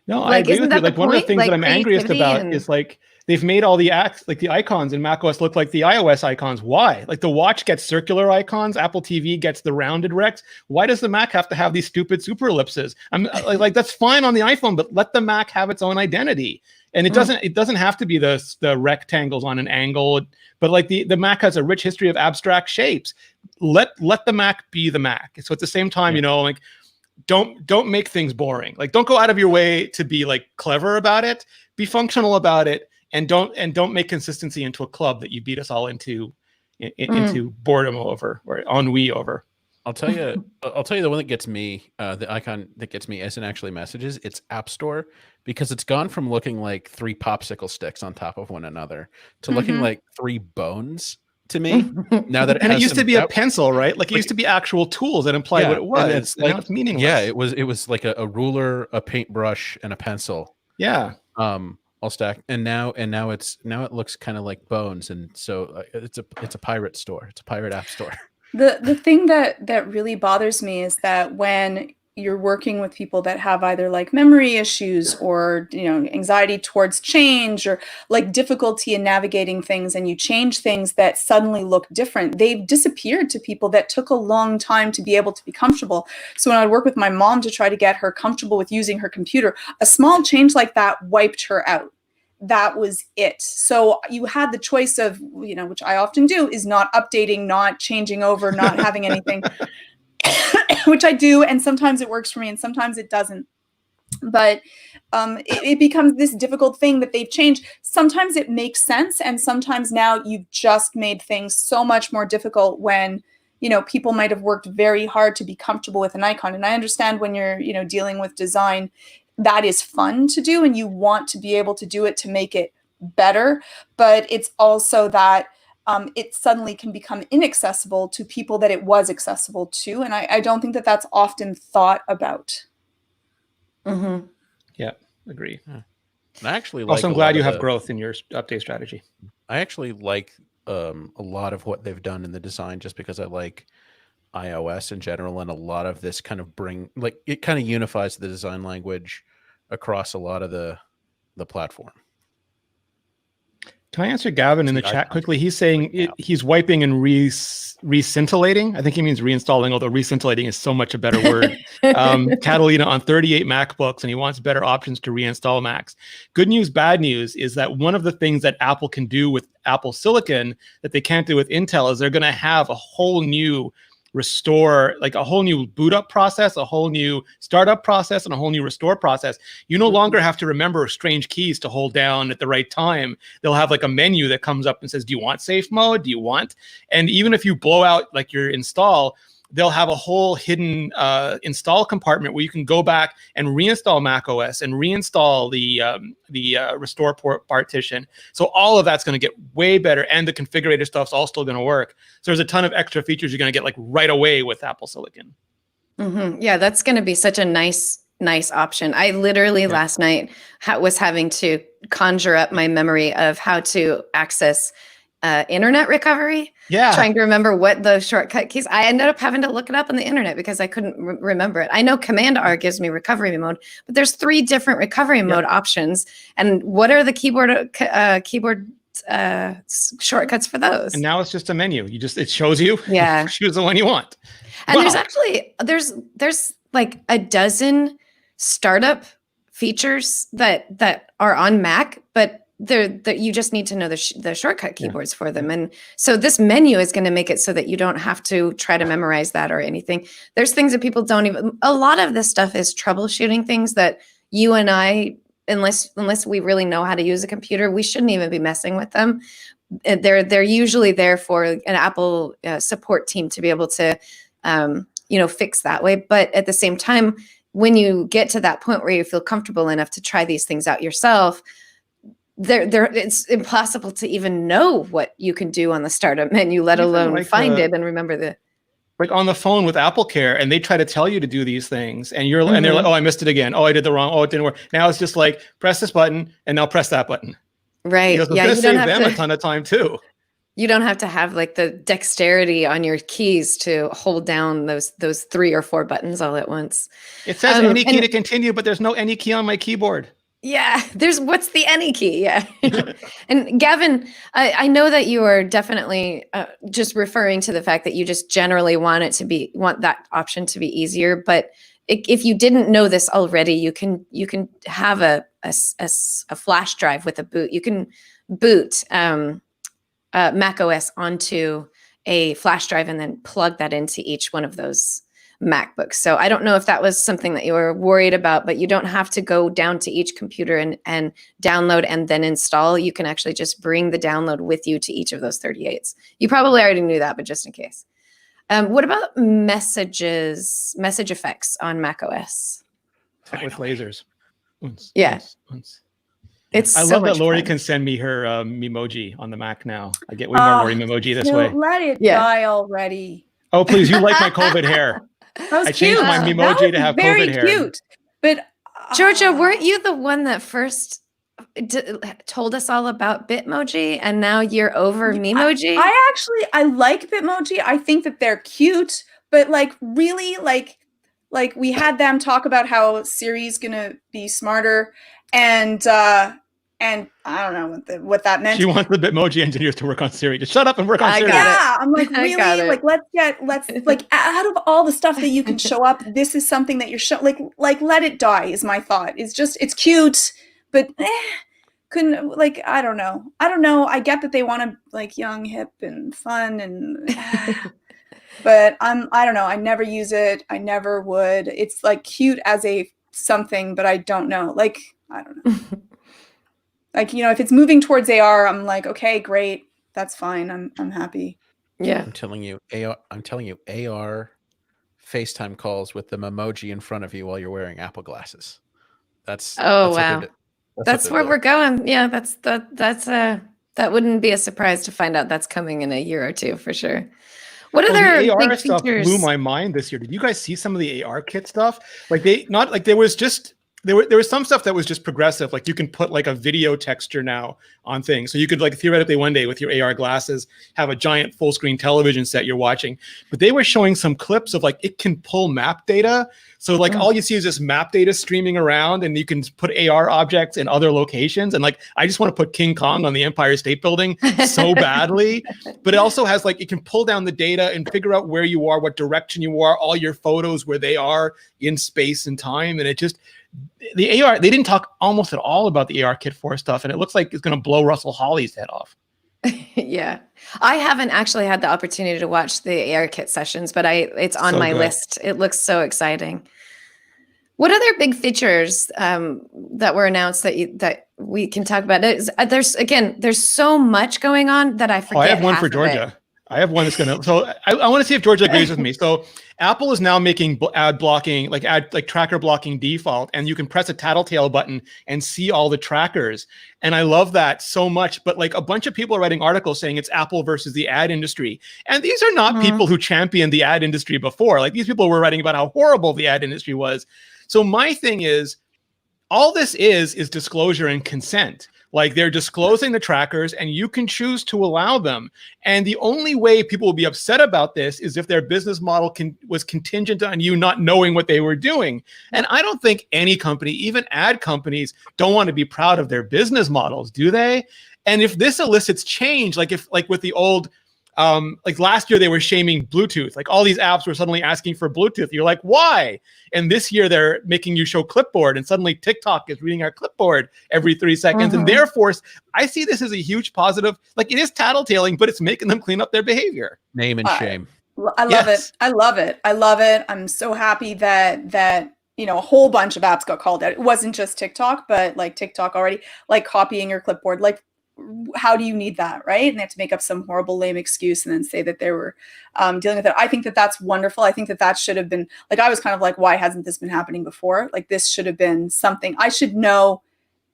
[SPEAKER 2] No, I agree with you. Like one of the things that I'm angriest about is like they've made all the icons in macOS look like the iOS icons. Why? Like the watch gets circular icons, Apple TV gets the rounded rects. Why does the Mac have to have these stupid super ellipses? I'm like that's fine on the iPhone, but let the Mac have its own identity. And it doesn't have to be the rectangles on an angle, but like the Mac has a rich history of abstract shapes. Let the Mac be the Mac. So at the same time, like don't make things boring. Like don't go out of your way to be like clever about it. Be functional about it, and don't make consistency into a club that you beat us all into boredom over or ennui over.
[SPEAKER 3] I'll tell you the one that gets me, the icon that gets me isn't actually messages. It's App Store, because it's gone from looking like 3 popsicle sticks on top of one another to looking like 3 bones to me. Now that
[SPEAKER 2] it used to be a pencil, right? Like it used to be actual tools that implied what it was.
[SPEAKER 3] It's like,
[SPEAKER 2] now it's meaningless.
[SPEAKER 3] Yeah, it was like a ruler, a paintbrush, and a pencil.
[SPEAKER 2] Yeah.
[SPEAKER 3] All stacked, and now it looks kind of like bones, and so it's a pirate store. It's a pirate app store.
[SPEAKER 4] The thing that really bothers me is that when you're working with people that have either like memory issues or, you know, anxiety towards change or like difficulty in navigating things, and you change things that suddenly look different, they've disappeared to people that took a long time to be able to be comfortable. So when I would work with my mom to try to get her comfortable with using her computer, a small change like that wiped her out. That was it. So you had the choice of, you know, which I often do, is not updating, not changing over, not having anything. Which I do, and sometimes it works for me and sometimes it doesn't. But it becomes this difficult thing that they've changed. Sometimes it makes sense, and sometimes now you've just made things so much more difficult when, you know, people might have worked very hard to be comfortable with an icon. And I understand when you're, you know, dealing with design, that is fun to do and you want to be able to do it to make it better. But it's also that it suddenly can become inaccessible to people that it was accessible to. And I don't think that that's often thought about.
[SPEAKER 1] Mm-hmm.
[SPEAKER 2] Yeah, agree.
[SPEAKER 3] And I actually like
[SPEAKER 2] Also, I'm
[SPEAKER 3] a
[SPEAKER 2] glad
[SPEAKER 3] lot
[SPEAKER 2] you
[SPEAKER 3] of
[SPEAKER 2] have
[SPEAKER 3] the-
[SPEAKER 2] growth in your update strategy.
[SPEAKER 3] I actually like a lot of what they've done in the design, just because I like iOS in general, and a lot of this kind of it kind of unifies the design language across a lot of the platform.
[SPEAKER 2] Can I answer Gavin in the chat quickly? He's saying he's wiping and rescintillating. I think he means reinstalling, although rescintillating is so much a better word. Catalina on 38 MacBooks, and he wants better options to reinstall Macs. Good news, bad news is that one of the things that Apple can do with Apple Silicon that they can't do with Intel is they're going to have a whole new restore, like a whole new boot up process, a whole new startup process, and a whole new restore process. You no longer have to remember strange keys to hold down at the right time. They'll have like a menu that comes up and says, do you want safe mode? Do you want? And even if you blow out like your install, they'll have a whole hidden install compartment where you can go back and reinstall macOS and reinstall the restore partition. So all of that's going to get way better, and the configurator stuff's all still going to work. So there's a ton of extra features you're going to get like right away with Apple Silicon.
[SPEAKER 1] Mm-hmm. Yeah, that's going to be such a nice option. I literally last night was having to conjure up my memory of how to access internet recovery.
[SPEAKER 2] Yeah.
[SPEAKER 1] Trying to remember what the shortcut keys. I ended up having to look it up on the internet because I couldn't remember it. I know Command R gives me recovery mode, but there's 3 different recovery mode options. And what are the keyboard shortcuts for those?
[SPEAKER 2] And now it's just a menu. It shows you.
[SPEAKER 1] Yeah.
[SPEAKER 2] Choose the one you want.
[SPEAKER 1] And there's actually there's like a dozen startup features that are on Mac, but that you just need to know the shortcut keyboards for them. And so this menu is going to make it so that you don't have to try to memorize that or anything. There's things that people don't even, a lot of this stuff is troubleshooting things that you and I, unless we really know how to use a computer, we shouldn't even be messing with them. They're usually there for an Apple support team to be able to, fix that way. But at the same time, when you get to that point where you feel comfortable enough to try these things out yourself, it's impossible to even know what you can do on the startup menu, let alone find it and remember the.
[SPEAKER 2] Like on the phone with Apple Care, and they try to tell you to do these things, and and they're like, "Oh, I missed it again. Oh, I did the wrong. Oh, it didn't work." Now it's just like press this button, and now press that button.
[SPEAKER 1] Right.
[SPEAKER 2] It's going to save them a ton of time too.
[SPEAKER 1] You don't have to have like the dexterity on your keys to hold down those 3 or 4 buttons all at once.
[SPEAKER 2] It says any key to continue, but there's no any key on my keyboard.
[SPEAKER 1] Yeah, what's the any key? Yeah. And Gavin, I know that you are definitely just referring to the fact that you just generally want that option to be easier. But if you didn't know this already, you can have a flash drive with a boot. You can boot macOS onto a flash drive and then plug that into each one of those MacBooks. So I don't know if that was something that you were worried about, but you don't have to go down to each computer and download and then install. You can actually just bring the download with you to each of those 38s. You probably already knew that, but just in case. What about message effects on macOS?
[SPEAKER 2] With lasers.
[SPEAKER 1] Yeah. It's
[SPEAKER 2] I
[SPEAKER 1] so
[SPEAKER 2] love that Lori
[SPEAKER 1] fun.
[SPEAKER 2] can send me her Memoji on the Mac now. I get way more Lori Memoji this way.
[SPEAKER 4] Let it die already.
[SPEAKER 2] Oh, please. You like my COVID hair.
[SPEAKER 4] That was
[SPEAKER 2] I changed my Memoji to have
[SPEAKER 4] very
[SPEAKER 2] COVID hair.
[SPEAKER 4] cute. But
[SPEAKER 1] Georgia, weren't you the one that first told us all about Bitmoji, and now you're over Memoji?
[SPEAKER 4] I like Bitmoji. I think that they're cute, but like really, like Like we had them talk about how Siri's gonna be smarter, and I don't know what that meant.
[SPEAKER 2] She wants the Bitmoji engineers to work on Siri. Just shut up and work on Siri.
[SPEAKER 4] Yeah, I'm like,
[SPEAKER 1] I got
[SPEAKER 4] really?
[SPEAKER 1] it.
[SPEAKER 4] Like, let's like out of all the stuff that you can show up, this is something that you're like let it die is my thought. It's cute, but couldn't, like, I don't know. I get that they want to like young, hip, and fun, and but I don't know. I never use it. I never would. It's like cute as a something, but I don't know. Like, I don't know. Like, you know, if it's moving towards AR, I'm like, okay, great. That's fine. I'm happy.
[SPEAKER 1] Yeah.
[SPEAKER 3] I'm telling you, AR FaceTime calls with the emoji in front of you while you're wearing Apple glasses.
[SPEAKER 1] Wow. That's where we're going. Yeah, that wouldn't be a surprise to find out that's coming in a year or two for sure. What other
[SPEAKER 2] the AR
[SPEAKER 1] big
[SPEAKER 2] stuff
[SPEAKER 1] features?
[SPEAKER 2] blew my mind this year. Did you guys see some of the AR kit stuff? Like there was some stuff that was just progressive. Like you can put like a video texture now on things. So you could like theoretically one day with your AR glasses have a giant full screen television set you're watching. But they were showing some clips of like it can pull map data. So like all you see is this map data streaming around, and you can put AR objects in other locations. And like I just want to put King Kong on the Empire State Building so badly. But it also has like it can pull down the data and figure out where you are, what direction you are, all your photos where they are in space and time. And it just the AR, they didn't talk almost at all about the AR Kit 4 stuff, and it looks like it's going to blow Russell Hawley's head off.
[SPEAKER 1] Yeah. I haven't actually had the opportunity to watch the AR Kit sessions, but it's on my list. It looks so exciting. What other big features that were announced that we can talk about? There's so much going on that I forget.
[SPEAKER 2] I have one for Georgia. I have one that's going to, so I want to see if Georgia agrees with me. So Apple is now making ad blocking, like tracker blocking default, and you can press a tattletale button and see all the trackers. And I love that so much, but like a bunch of people are writing articles saying it's Apple versus the ad industry. And these are not people who championed the ad industry before. Like these people were writing about how horrible the ad industry was. So my thing is, all this is disclosure and consent. Like they're disclosing the trackers and you can choose to allow them. And the only way people will be upset about this is if their business model was contingent on you not knowing what they were doing. And I don't think any company, even ad companies, don't want to be proud of their business models, do they? And if this elicits change, like with the old, like last year they were shaming Bluetooth, like all these apps were suddenly asking for Bluetooth. You're like, why? And this year they're making you show clipboard, and suddenly TikTok is reading our clipboard every 3 seconds. And therefore I see this as a huge positive. Like it is tattletaling, but it's making them clean up their behavior.
[SPEAKER 3] Name and shame.
[SPEAKER 4] I love it. I love it. I'm so happy that you know, a whole bunch of apps got called out. It wasn't just TikTok, but like TikTok already, like copying your clipboard, like how do you need that, right? And they have to make up some horrible lame excuse and then say that they were dealing with it. I think that that's wonderful. I think that should have been, like, I was kind of like, why hasn't this been happening before? Like this should have been something. I should know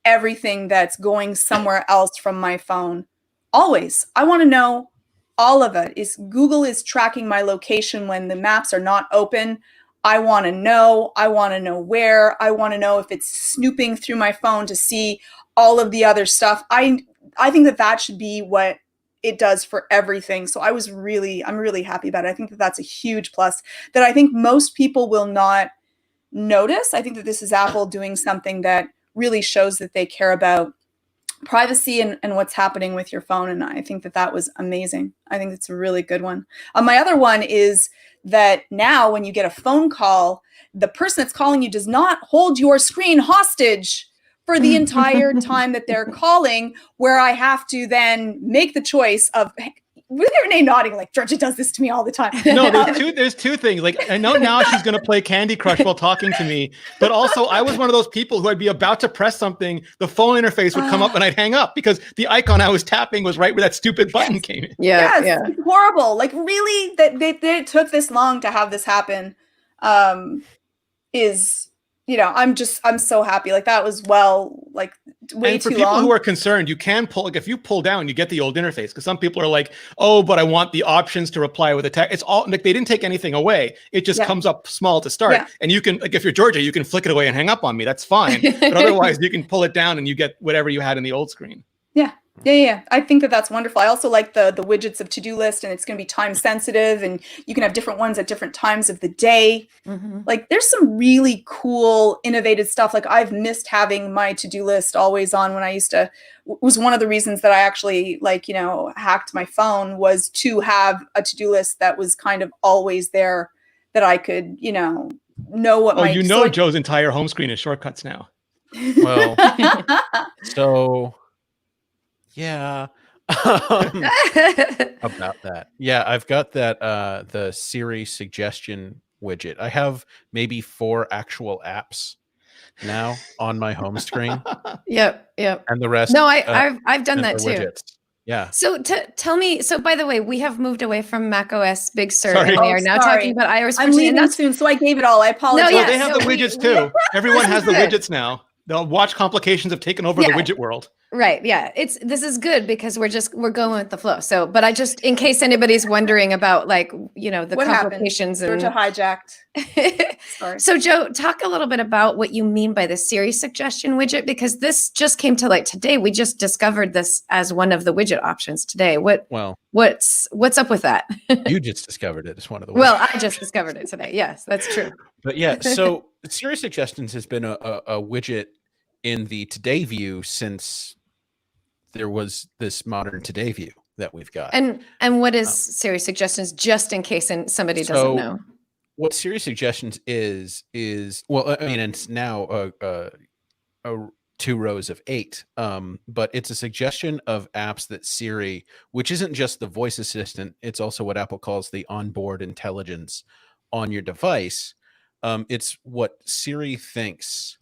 [SPEAKER 4] everything that's going somewhere else from my phone. Always. I want to know all of it. Is Google is tracking my location when the maps are not open. I want to know. I want to know where. I want to know if it's snooping through my phone to see all of the other stuff. I think that should be what it does for everything. So I'm really happy about it. I think that that's a huge plus that I think most people will not notice. I think that this is Apple doing something that really shows that they care about privacy and what's happening with your phone. And I think that was amazing. I think it's a really good one. My other one is that now when you get a phone call, the person that's calling you does not hold your screen hostage for the entire time that they're calling, where I have to then make the choice of, with Rene nodding, like, Georgia does this to me all the time.
[SPEAKER 2] No, there's two things. Like, I know now she's going to play Candy Crush while talking to me, but also I was one of those people who I'd be about to press something, the phone interface would come up and I'd hang up because the icon I was tapping was right where that stupid button came in.
[SPEAKER 1] Yeah,
[SPEAKER 4] It's horrible. Like, really, that they took this long to have this happen is... You know, I'm so happy. Like that was way too long.
[SPEAKER 2] And for people who are concerned, you can pull, like if you pull down, you get the old interface, because some people are like, oh, but I want the options to reply with a text. It's all like they didn't take anything away. It just comes up small to start. Yeah. And you can, like if you're Georgia, you can flick it away and hang up on me. That's fine. But otherwise you can pull it down and you get whatever you had in the old screen.
[SPEAKER 4] Yeah. Yeah. I think that that's wonderful. I also like the widgets of to-do list, and it's going to be time sensitive, and you can have different ones at different times of the day. Like there's some really cool, innovative stuff. Like I've missed having my to-do list always on when I used to. Was one of the reasons that I actually hacked my phone, was to have a to-do list that was kind of always there, that I could know what my.
[SPEAKER 2] Joe's entire home screen is shortcuts now.
[SPEAKER 3] Well, so yeah. About that. Yeah, I've got that the Siri suggestion widget. I have maybe 4 actual apps now on my home screen.
[SPEAKER 1] Yep.
[SPEAKER 3] And the rest.
[SPEAKER 1] No, I've done that too.
[SPEAKER 3] Widgets. Yeah.
[SPEAKER 1] So tell me. So by the way, we have moved away from macOS Big Sur,
[SPEAKER 2] Sorry.
[SPEAKER 1] and we are now talking about iOS 14.
[SPEAKER 4] I'm leaving soon, so I gave it all. I apologize.
[SPEAKER 1] No, yeah,
[SPEAKER 2] They have
[SPEAKER 1] so
[SPEAKER 2] the widgets too. Everyone has the widgets now. The watch complications have taken over the widget world.
[SPEAKER 1] Right. Yeah. This is good because we're going with the flow. So, but I just, in case anybody's wondering about the
[SPEAKER 4] what
[SPEAKER 1] complications
[SPEAKER 4] happened?
[SPEAKER 1] and
[SPEAKER 4] hijacked. Sorry.
[SPEAKER 1] So Joe, talk a little bit about what you mean by the Siri suggestion widget, because this just came to light today. We just discovered this as one of the widget options today. What's up with that?
[SPEAKER 3] You just discovered it as one of the.
[SPEAKER 1] Well, I just discovered it today. Yes, that's true.
[SPEAKER 3] But yeah, so Siri suggestions has been a widget in the Today view since there was this modern Today view that we've got.
[SPEAKER 1] And what is Siri suggestions, just in case somebody doesn't know?
[SPEAKER 3] What Siri suggestions is well, I mean, it's now 2 rows of 8, but it's a suggestion of apps that Siri, which isn't just the voice assistant, it's also what Apple calls the onboard intelligence on your device. It's what Siri thinks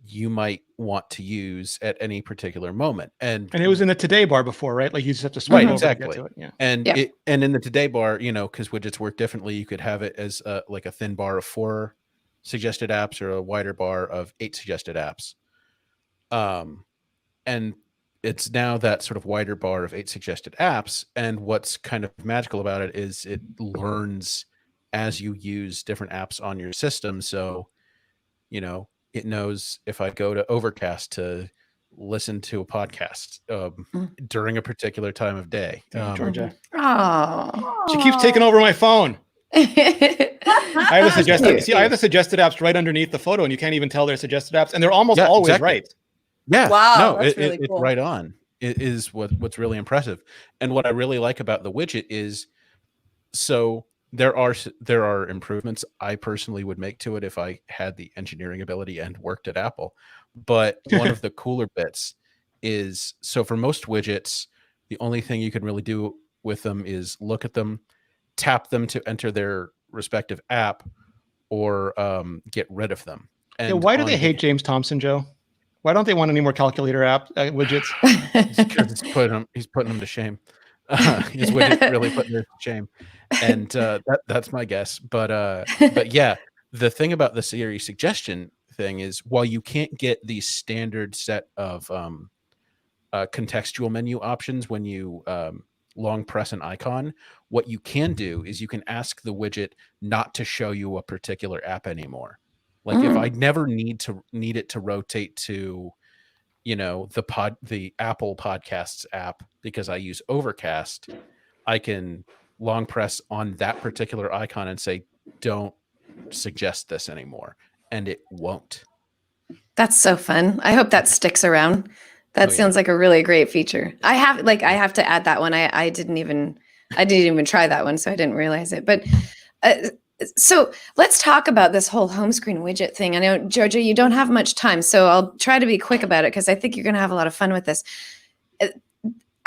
[SPEAKER 3] you might want to use at any particular moment. And
[SPEAKER 2] it was in the Today bar before, right? Like you just have to swipe over
[SPEAKER 3] exactly.
[SPEAKER 2] to get to it. Yeah.
[SPEAKER 3] And in the Today bar, because widgets work differently, you could have it as like a thin bar of 4 suggested apps or a wider bar of 8 suggested apps. And it's now that sort of wider bar of 8 suggested apps. And what's kind of magical about it is it learns as you use different apps on your system. So, it knows if I go to Overcast to listen to a podcast during a particular time of day.
[SPEAKER 2] Georgia.
[SPEAKER 1] Oh,
[SPEAKER 2] she keeps taking over my phone. I have the suggested apps right underneath the photo, and you can't even tell they're suggested apps, and they're almost always right.
[SPEAKER 3] Yeah.
[SPEAKER 4] Wow.
[SPEAKER 3] No,
[SPEAKER 4] that's really cool.
[SPEAKER 3] it's right on. It is what's really impressive. And what I really like about the widget is, so there are improvements I personally would make to it if I had the engineering ability and worked at Apple. But one of the cooler bits is, so for most widgets, the only thing you can really do with them is look at them, tap them to enter their respective app, or get rid of them. And
[SPEAKER 2] why do they hate James Thompson, Joe? Why don't they want any more calculator app widgets?
[SPEAKER 3] Because he's putting them to shame. His widget really putting them to shame. And that's my guess. But yeah, the thing about the Siri suggestion thing is, while you can't get the standard set of contextual menu options when you long press an icon, what you can do is you can ask the widget not to show you a particular app anymore. Like if I never need it to rotate to, the Apple Podcasts app because I use Overcast, I can long press on that particular icon and say, don't suggest this anymore. And it won't. That's
[SPEAKER 1] so fun. I hope that sticks around. That sounds like a really great feature. I have to add that one. I didn't even try that one, so I didn't realize it. But so let's talk about this whole home screen widget thing. I know, Georgia, you don't have much time, so I'll try to be quick about it because I think you're going to have a lot of fun with this.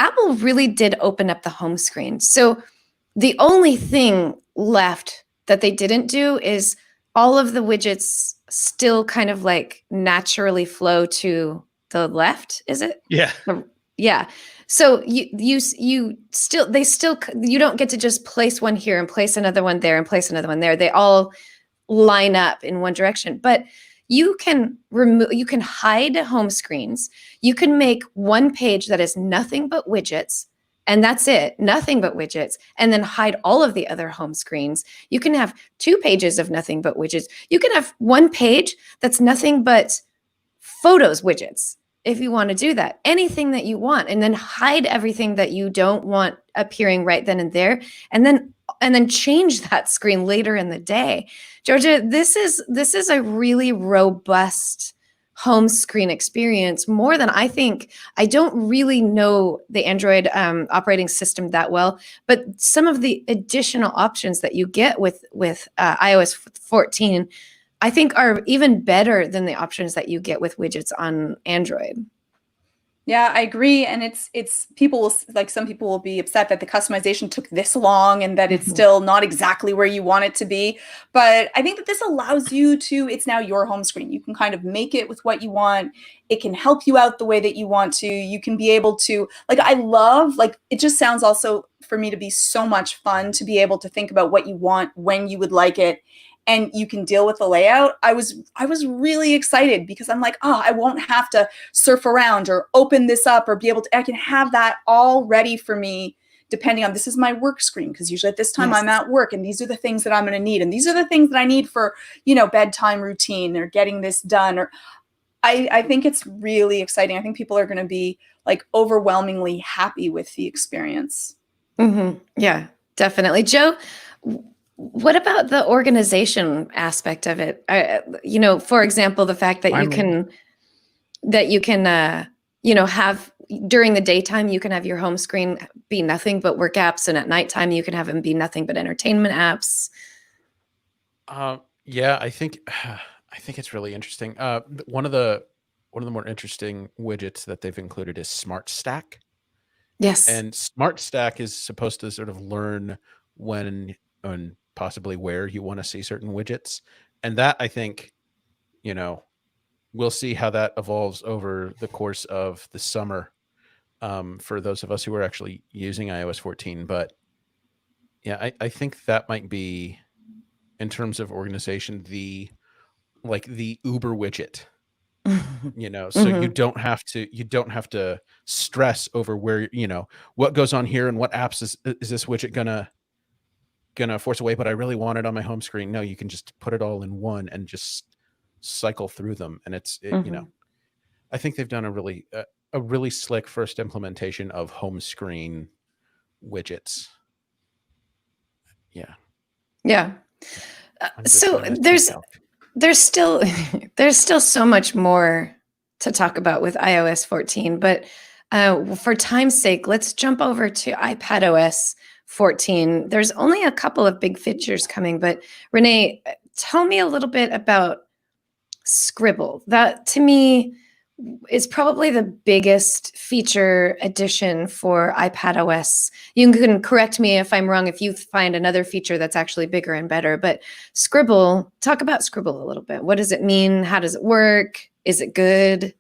[SPEAKER 1] Apple really did open up the home screen. So the only thing left that they didn't do is all of the widgets still kind of like naturally flow to the left. Is it?
[SPEAKER 2] Yeah.
[SPEAKER 1] Yeah. So you don't get to just place one here and place another one there and place another one there. They all line up in one direction. But you can hide home screens. You can make one page that is nothing but widgets, and that's it, nothing but widgets, and then hide all of the other home screens. You can have 2 pages of nothing but widgets. You can have one page that's nothing but photos widgets. if you want to do that, anything that you want, and then hide everything that you don't want appearing right then and there, and then change that screen later in the day. Georgia, this is a really robust home screen experience, more than I think. I don't really know the Android operating system that well, but some of the additional options that you get with iOS 14, I think, are even better than the options that you get with widgets on Android.
[SPEAKER 4] Yeah, I agree. And it's people will, like, some people will be upset that the customization took this long and that it's still not exactly where you want it to be. But I think that this allows you to, it's now your home screen. You can kind of make it with what you want. It can help you out the way that you want to. You can be able to, like, I love, like, it just sounds also for me to be so much fun to be able to think about what you want, when you would like it, and you can deal with the layout. I was really excited because I'm like, oh, I won't have to surf around or open this up or be able to, I can have that all ready for me depending on, this is my work screen, because usually at this time
[SPEAKER 1] Yes.
[SPEAKER 4] I'm at work and these are the things that I'm going to need. And these are the things that I need for, you know, bedtime routine or getting this done. Or I think it's really exciting. I think people are going to be like overwhelmingly happy with the experience.
[SPEAKER 1] Mm-hmm. Yeah, definitely. Joe, what about the organization aspect of it? You know, for example, the fact that you can, you know, have during the daytime, you can have your home screen be nothing but work apps, and at nighttime you can have them be nothing but entertainment apps.
[SPEAKER 3] Yeah, I think it's really interesting. One of the more interesting widgets that they've included is Smart Stack.
[SPEAKER 1] Yes.
[SPEAKER 3] And Smart Stack is supposed to sort of learn when and possibly where you want to see certain widgets. And that, I think, you know, we'll see how that evolves over the course of the summer, for those of us who are actually using iOS 14. But yeah, I think that might be, in terms of organization, the Uber widget. You know, so you don't have to stress over where, you know, what goes on here and what apps is this widget gonna force away, but I really want it on my home screen. No, you can just put it all in one and just cycle through them. And you know, I think they've done a really slick first implementation of home screen widgets. Yeah.
[SPEAKER 1] Yeah. So
[SPEAKER 3] trying to
[SPEAKER 1] there's
[SPEAKER 3] think out.
[SPEAKER 1] there's still so much more to talk about with iOS 14, but for time's sake, let's jump over to iPadOS 14. There's only a couple of big features coming, but Rene, tell me a little bit about Scribble. That, to me, is probably the biggest feature addition for iPadOS. You can correct me if I'm wrong, if you find another feature that's actually bigger and better, but Scribble, talk about Scribble a little bit. What does it mean? How does it work? Is it good?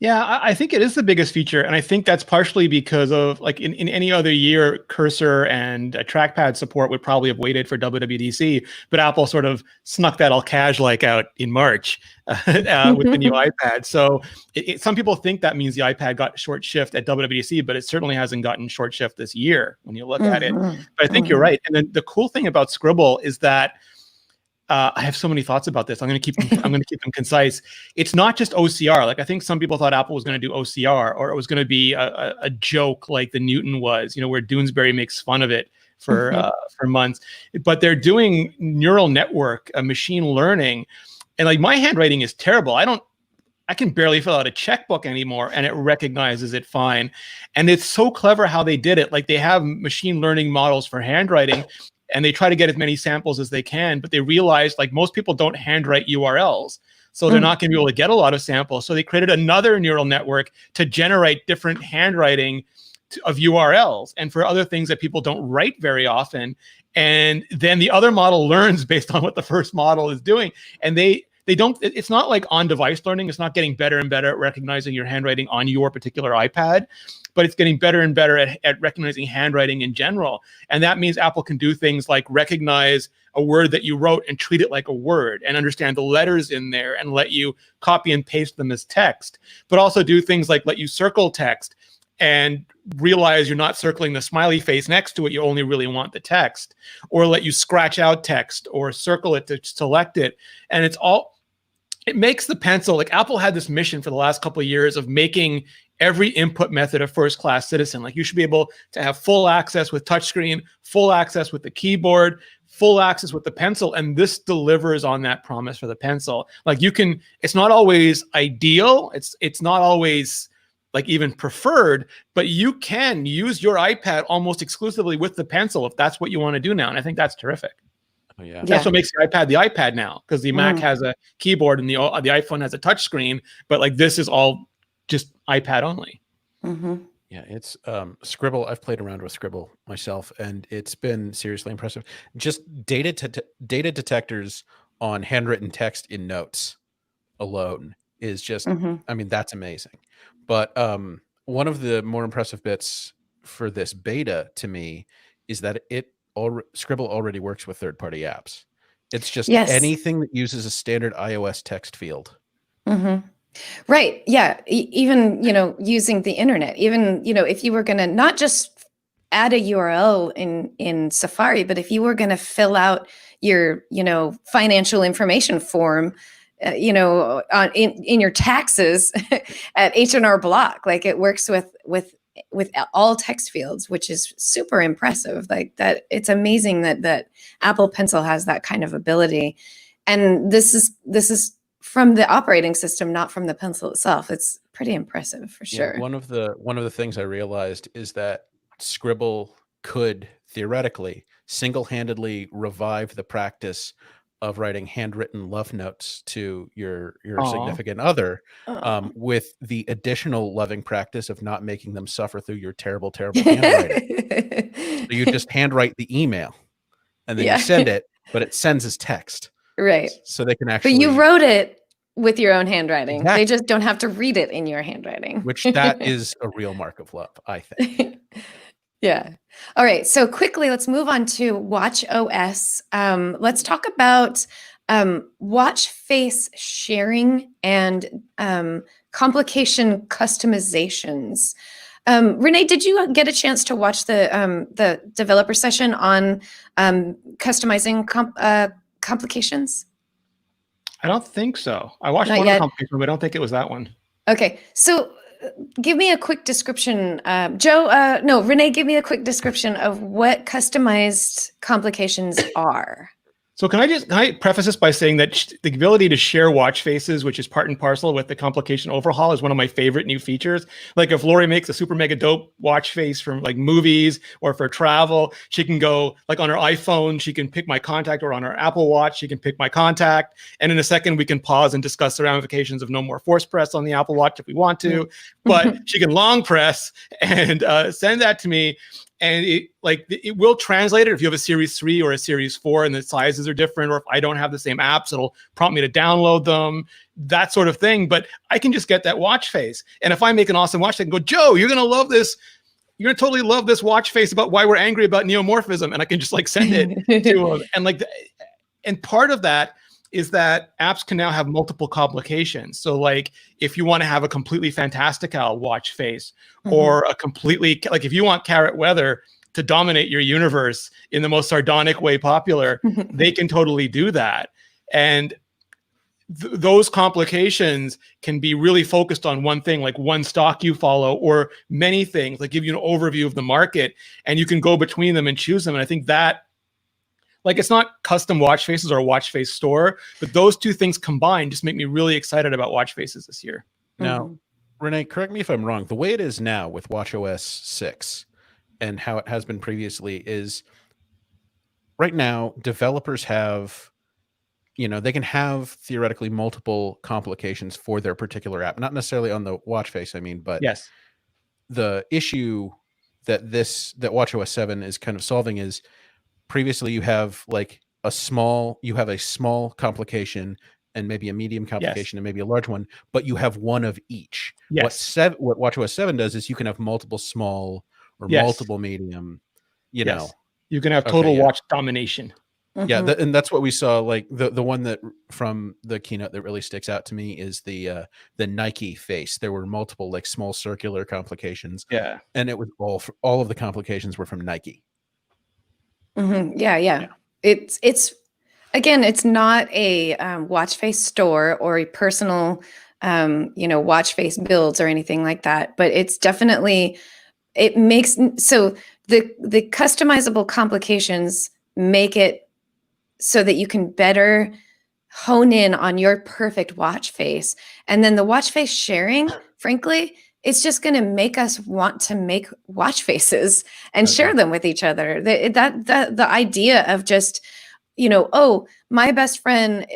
[SPEAKER 2] Yeah, I think it is the biggest feature. And I think that's partially because of, like, in any other year, cursor and trackpad support would probably have waited for WWDC, but Apple sort of snuck that all cash-like out in March with the new iPad. So some people think that means the iPad got short shift at WWDC, but it certainly hasn't gotten short shift this year when you look at it. But I think you're right. And then the cool thing about Scribble is that I have so many thoughts about this. I'm going to keep them concise. It's not just OCR. Like, I think some people thought Apple was going to do OCR, or it was going to be a joke like the Newton was, you know, where Doonesbury makes fun of it for months. But they're doing neural network, machine learning, and like, my handwriting is terrible. I can barely fill out a checkbook anymore, and it recognizes it fine. And it's so clever how they did it. Like, they have machine learning models for handwriting, and they try to get as many samples as they can, but they realized, like, most people don't handwrite URLs, so they're not going to be able to get a lot of samples. So they created another neural network to generate different handwriting of URLs and for other things that people don't write very often. And then the other model learns based on what the first model is doing. And they don't, it's not like on-device learning. It's not getting better and better at recognizing your handwriting on your particular iPad, but it's getting better and better at recognizing handwriting in general. And that means Apple can do things like recognize a word that you wrote and treat it like a word and understand the letters in there and let you copy and paste them as text, but also do things like let you circle text and realize you're not circling the smiley face next to it. You only really want the text, or let you scratch out text or circle it to select it. And it's all, it makes the pencil, like Apple had this mission for the last couple of years of making every input method a first-class citizen. Like you should be able to have full access with touchscreen, full access with the keyboard, full access with the pencil. And this delivers on that promise for the pencil. Like you can, it's not always ideal. It's not always like even preferred, but you can use your iPad almost exclusively with the pencil if that's what you want to do now. And I think that's terrific.
[SPEAKER 3] Oh, yeah.
[SPEAKER 2] That's what makes the iPad now, because the Mac has a keyboard and the iPhone has a touch screen, but like this is all just iPad only.
[SPEAKER 3] Yeah, it's Scribble. I've played around with Scribble myself, and it's been seriously impressive. Just data detectors on handwritten text in notes alone is just, I mean, that's amazing. But one of the more impressive bits for this beta to me is that Scribble already works with third-party apps. It's just anything that uses a standard iOS text field.
[SPEAKER 1] Right. Yeah. Even, using the internet, even, if you were going to not just add a URL in Safari, but if you were going to fill out your, financial information form, in your taxes at H&R Block, like it works with all text fields, which is super impressive. Like that, it's amazing that Apple Pencil has that kind of ability. And this is from the operating system, not from the pencil itself. It's pretty impressive for sure.
[SPEAKER 3] Yeah, one of the things I realized is that Scribble could theoretically single-handedly revive the practice of writing handwritten love notes to your significant other, with the additional loving practice of not making them suffer through your terrible handwriting. So you just handwrite the email and then you send it, but it sends as text.
[SPEAKER 1] Right.
[SPEAKER 3] So they can actually.
[SPEAKER 1] But you wrote it with your own handwriting.
[SPEAKER 3] Exactly.
[SPEAKER 1] They just don't have to read it in your handwriting.
[SPEAKER 3] Which that is a real mark of love, I think.
[SPEAKER 1] Yeah. All right. So quickly, let's move on to watchOS. Let's talk about watch face sharing and complication customizations. Rene, did you get a chance to watch the developer session on customizing complications?
[SPEAKER 2] I don't think so. I watched
[SPEAKER 1] Not
[SPEAKER 2] one
[SPEAKER 1] yet.
[SPEAKER 2] of the complications, but I don't think it was that one.
[SPEAKER 1] Okay. So give me a quick description, Rene, give me a quick description of what customized complications are.
[SPEAKER 2] So can I preface this by saying that the ability to share watch faces, which is part and parcel with the complication overhaul, is one of my favorite new features. Like if Lori makes a super mega dope watch face from like movies or for travel, she can go like on her iPhone, she can pick my contact, or on her Apple Watch, she can pick my contact. And in a second, we can pause and discuss the ramifications of no more force press on the Apple Watch if we want to. But she can long press and send that to me. And it will translate it if you have a Series 3 or a Series 4 and the sizes are different, or if I don't have the same apps, it'll prompt me to download them, that sort of thing. But I can just get that watch face. And if I make an awesome watch face, I can go, Joe, you're going to love this. You're going to totally love this watch face about why we're angry about neomorphism. And I can just like send it to him. And and part of that is that apps can now have multiple complications. So like if you want to have a completely fantastical watch face, or a completely, like if you want Carrot Weather to dominate your universe in the most sardonic way popular, they can totally do that. And those complications can be really focused on one thing, like one stock you follow, or many things, like give you an overview of the market, and you can go between them and choose them. And I think that, like, it's not custom watch faces or a watch face store, but those two things combined just make me really excited about watch faces this year.
[SPEAKER 3] Now, Rene, correct me if I'm wrong. The way it is now with watchOS 6 and how it has been previously is right now developers have, they can have theoretically multiple complications for their particular app, not necessarily on the watch face, but
[SPEAKER 2] yes,
[SPEAKER 3] the issue that watchOS 7 is kind of solving is previously you have a small complication and maybe a medium complication and maybe a large one, but you have one of each.
[SPEAKER 2] Yes.
[SPEAKER 3] What watchOS 7 does is you can have multiple small or multiple medium, know.
[SPEAKER 2] You can have total watch domination.
[SPEAKER 3] Yeah, and that's what we saw. Like the one that from the keynote that really sticks out to me is the Nike face. There were multiple like small circular complications.
[SPEAKER 2] Yeah,
[SPEAKER 3] and it was all of the complications were from Nike.
[SPEAKER 1] Yeah. It's Again, it's not a watch face store or a personal, watch face builds or anything like that. But it's definitely, it makes, so the customizable complications make it so that you can better hone in on your perfect watch face. And then the watch face sharing, frankly, it's just going to make us want to make watch faces and share them with each other. The idea of just, oh, my best friend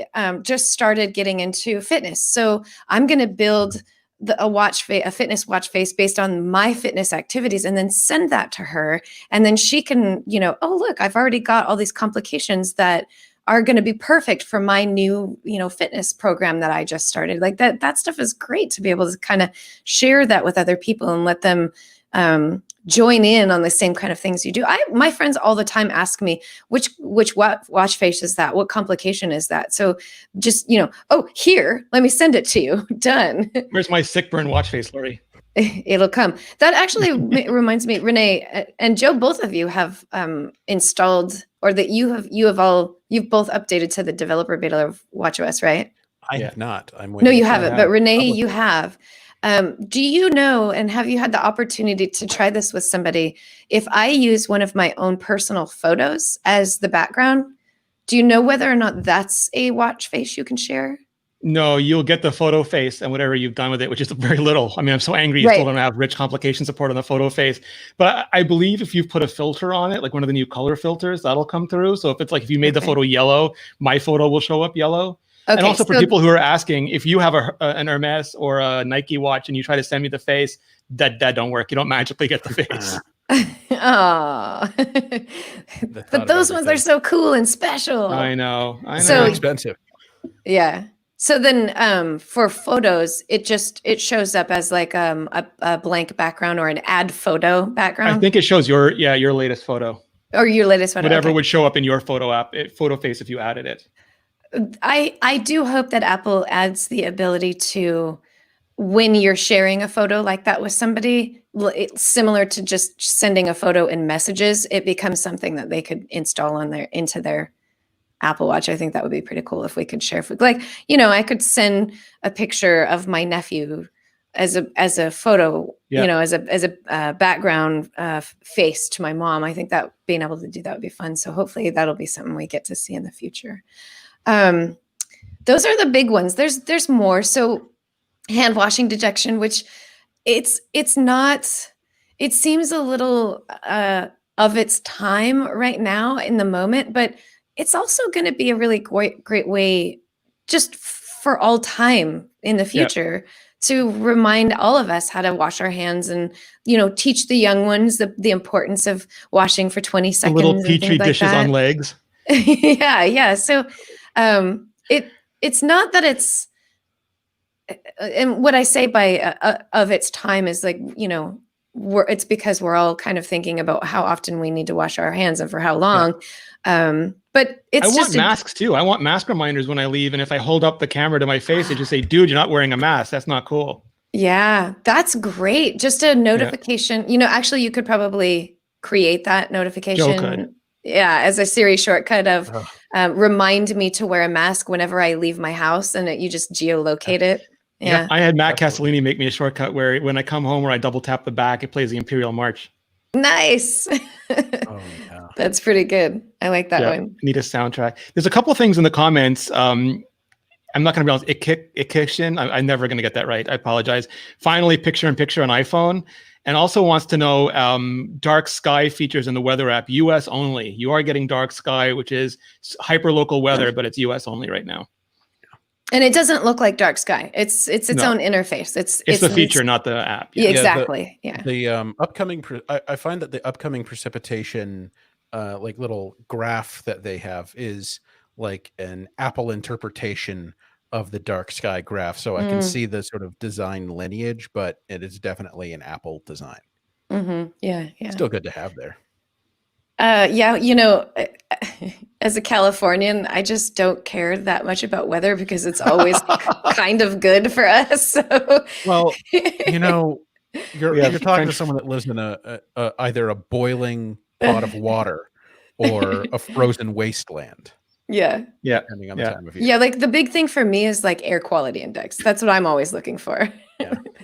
[SPEAKER 1] just started getting into fitness, so I'm going to build a fitness watch face based on my fitness activities, and then send that to her, and then she can, oh, look, I've already got all these complications that are going to be perfect for my new, fitness program that I just started. Like that stuff is great to be able to kind of share that with other people and let them join in on the same kind of things you do. My friends all the time ask me, which watch face is that? What complication is that? So just, oh, here, let me send it to you. Done.
[SPEAKER 2] Where's my sick burn watch face, Lori?
[SPEAKER 1] It'll come. That actually reminds me, Renee and Joe, both of you have installed, or that you've both updated to the developer beta of watchOS, right?
[SPEAKER 3] I have not. I'm waiting.
[SPEAKER 1] No, you haven't, but Renee, you have. Do you know, and have you had the opportunity to try this with somebody? If I use one of my own personal photos as the background, do you know whether or not that's a watch face you can share?
[SPEAKER 2] No, you'll get the photo face and whatever you've done with it, which is very little. I mean, I'm so angry you still don't have rich complication support on the photo face. But I believe if you've put a filter on it, like one of the new color filters, that'll come through. So if it's like, if you made the photo yellow, my photo will show up yellow. And also for people who are asking, if you have an Hermes or a Nike watch and you try to send me the face, that don't work. You don't magically get the face.
[SPEAKER 1] Oh, but those ones are so cool and special.
[SPEAKER 2] I know.
[SPEAKER 3] So expensive.
[SPEAKER 1] Yeah. So then for photos, it shows up as like a blank background or an add photo background.
[SPEAKER 2] I think it shows your latest photo.
[SPEAKER 1] Or your latest photo.
[SPEAKER 2] Whatever would show up in your photo app, photo face, if you added it.
[SPEAKER 1] I do hope that Apple adds the ability to, when you're sharing a photo like that with somebody, it's similar to just sending a photo in messages, it becomes something that they could install into their Apple Watch. I think that would be pretty cool if we could share. Like, I could send a picture of my nephew as a photo, as a background face to my mom. I think that being able to do that would be fun. So hopefully that'll be something we get to see in the future. Those are the big ones. There's more. So hand washing detection, which it seems a little of its time right now in the moment, but it's also going to be a really great way just for all time in the future to remind all of us how to wash our hands and, teach the young ones the importance of washing for 20 seconds.
[SPEAKER 2] The little petri dishes on legs.
[SPEAKER 1] Yeah. So it's not that it's, and what I say by of its time is like, it's because we're all kind of thinking about how often we need to wash our hands and for how long. But I
[SPEAKER 2] want masks too. I want mask reminders when I leave. And if I hold up the camera to my face, it just say, dude, you're not wearing a mask. That's not cool. Yeah,
[SPEAKER 1] that's great. Just a notification. Actually, you could probably create that notification.
[SPEAKER 2] Joe could.
[SPEAKER 1] Yeah, as a Siri shortcut of remind me to wear a mask whenever I leave my house, and you just geolocate it. Yeah.
[SPEAKER 2] I had Matt Castellini make me a shortcut where when I come home where I double tap the back, it plays the Imperial March.
[SPEAKER 1] Nice. That's pretty good. I like that one.
[SPEAKER 2] Need a soundtrack. There's a couple of things in the comments. I'm not going to be honest. It kicks in. I'm never going to get that right. I apologize. Finally, picture-in-picture on iPhone. And also wants to know dark sky features in the weather app, US only. You are getting dark sky, which is hyper-local weather, but it's US only right now.
[SPEAKER 1] And it doesn't look like dark sky. It's its own interface. It's
[SPEAKER 2] the feature, not the app.
[SPEAKER 1] Yeah. Exactly.
[SPEAKER 3] The upcoming, I find that the upcoming precipitation, like little graph that they have is like an Apple interpretation of the dark sky graph. So I can see the sort of design lineage, but it is definitely an Apple design.
[SPEAKER 1] Yeah.
[SPEAKER 3] Still good to have there.
[SPEAKER 1] As a Californian, I just don't care that much about weather because it's always kind of good for us. So.
[SPEAKER 3] Well, you're talking to someone that lives in either a boiling pot of water or a frozen wasteland.
[SPEAKER 1] Yeah.
[SPEAKER 2] Yeah.
[SPEAKER 3] depending on the
[SPEAKER 2] Yeah.
[SPEAKER 3] time of year.
[SPEAKER 1] Yeah. Like the big thing for me is like air quality index. That's what I'm always looking for.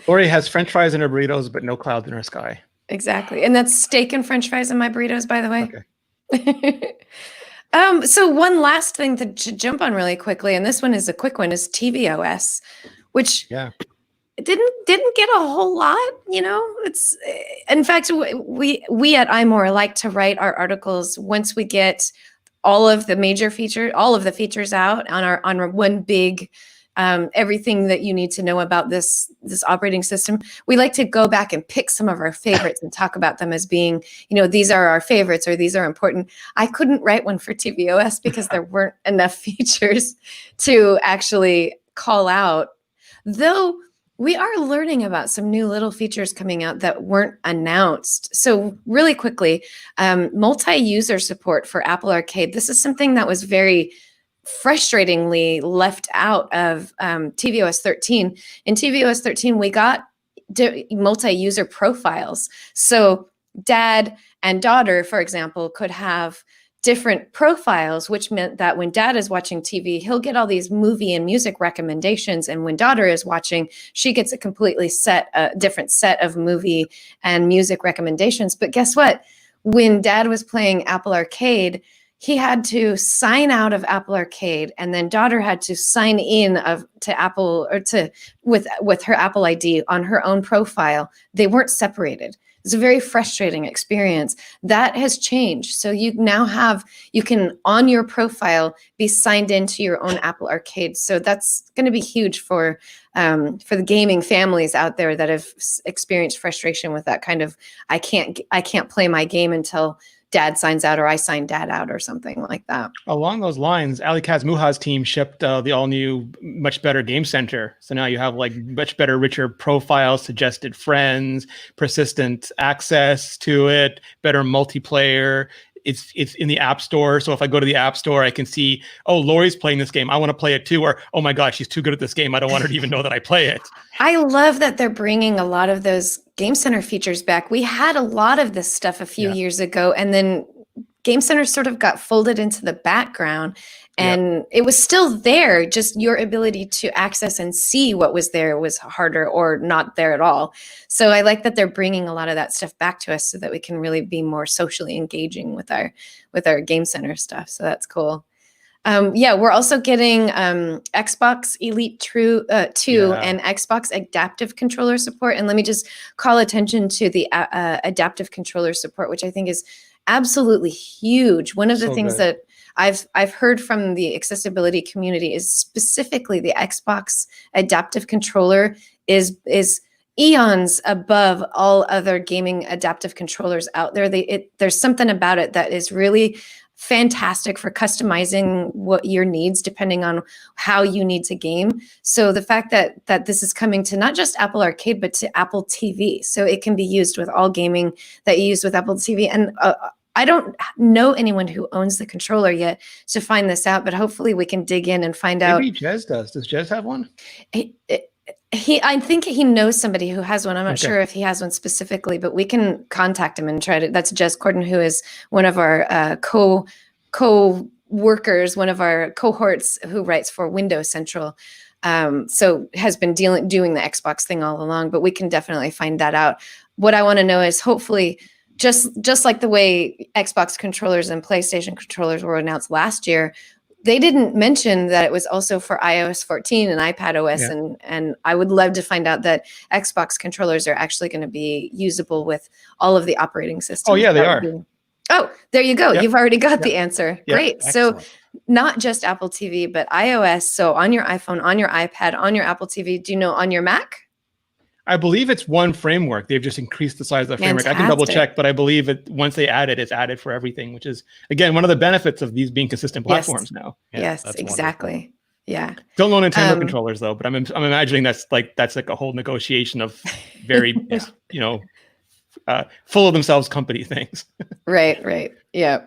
[SPEAKER 2] Lori has French fries in her burritos, but no clouds in her sky.
[SPEAKER 1] Exactly. And that's steak and French fries in my burritos, by the way.
[SPEAKER 2] Okay.
[SPEAKER 1] So one last thing to jump on really quickly, and this one is a quick one, is tvOS, which
[SPEAKER 2] Yeah.
[SPEAKER 1] didn't get a whole lot. It's in fact we at iMore like to write our articles once we get all of the features out on our one big everything that you need to know about this operating system. We like to go back and pick some of our favorites and talk about them as being, these are our favorites or these are important. I couldn't write one for tvOS because there weren't enough features to actually call out, though we are learning about some new little features coming out that weren't announced. So really quickly, multi-user support for Apple Arcade. This is something that was very frustratingly left out of tvOS 13. In tvOS 13, we got multi-user profiles. So dad and daughter, for example, could have different profiles, which meant that when dad is watching TV, he'll get all these movie and music recommendations. And when daughter is watching, she gets a completely different set of movie and music recommendations. But guess what? When dad was playing Apple Arcade, he had to sign out of Apple Arcade, and then daughter had to sign in to Apple or with her Apple ID on her own profile. They weren't separated. It's a very frustrating experience. That has changed. So you can on your profile be signed into your own Apple Arcade. So that's going to be huge for the gaming families out there that have experienced frustration with that kind of I can't play my game until dad signs out or I sign dad out or something like that.
[SPEAKER 2] Along those lines, Ali Kazmuha's team shipped the all-new, much better Game Center. So now you have like much better, richer profiles, suggested friends, persistent access to it, better multiplayer. It's in the App Store. So if I go to the App Store, I can see, oh, Lori's playing this game. I want to play it too. Or, oh my God, she's too good at this game. I don't want her to even know that I play it.
[SPEAKER 1] I love that they're bringing a lot of those Game Center features back. We had a lot of this stuff a few years ago, and then Game Center sort of got folded into the background, and it was still there. Just your ability to access and see what was there was harder or not there at all. So I like that they're bringing a lot of that stuff back to us so that we can really be more socially engaging with our Game Center stuff. So that's cool. We're also getting Xbox Elite 2 and Xbox Adaptive Controller support. And let me just call attention to the Adaptive Controller support, which I think is absolutely huge. One of the things that I've heard from the accessibility community is specifically the Xbox Adaptive Controller is eons above all other gaming adaptive controllers out there. There's something about it that is really fantastic for customizing what your needs depending on how you need to game. So the fact that this is coming to not just Apple Arcade, but to Apple TV. So it can be used with all gaming that you use with Apple TV. And I don't know anyone who owns the controller yet to find this out, but hopefully we can dig in and find out.
[SPEAKER 2] Maybe Jez does. Does Jez have one?
[SPEAKER 1] I think he knows somebody who has one. I'm not sure if he has one specifically, but we can contact him and try to. That's Jez Corden, who is one of our co-workers, one of our cohorts who writes for Windows Central. So has been doing the Xbox thing all along, but we can definitely find that out. What I want to know is hopefully just like the way Xbox controllers and PlayStation controllers were announced last year, they didn't mention that it was also for iOS 14 and iPadOS, and I would love to find out that Xbox controllers are actually going to be usable with all of the operating systems.
[SPEAKER 2] Oh yeah, they are.
[SPEAKER 1] Oh, there you go.
[SPEAKER 2] Yep.
[SPEAKER 1] You've already got the answer.
[SPEAKER 2] Yep.
[SPEAKER 1] Great.
[SPEAKER 3] Excellent.
[SPEAKER 1] So not just Apple TV, but iOS. So on your iPhone, on your iPad, on your Apple TV, do you know on your Mac?
[SPEAKER 2] I believe it's one framework. They've just increased the size of the framework. I can double check, but I believe once they add it, it's added for everything, which is, again, one of the benefits of these being consistent platforms now.
[SPEAKER 3] Yeah,
[SPEAKER 1] yes,
[SPEAKER 3] that's
[SPEAKER 1] exactly.
[SPEAKER 3] wonderful.
[SPEAKER 1] Yeah.
[SPEAKER 2] Still no Nintendo controllers though, but I'm imagining that's like a whole negotiation of very, full of themselves company things. Right. Yeah.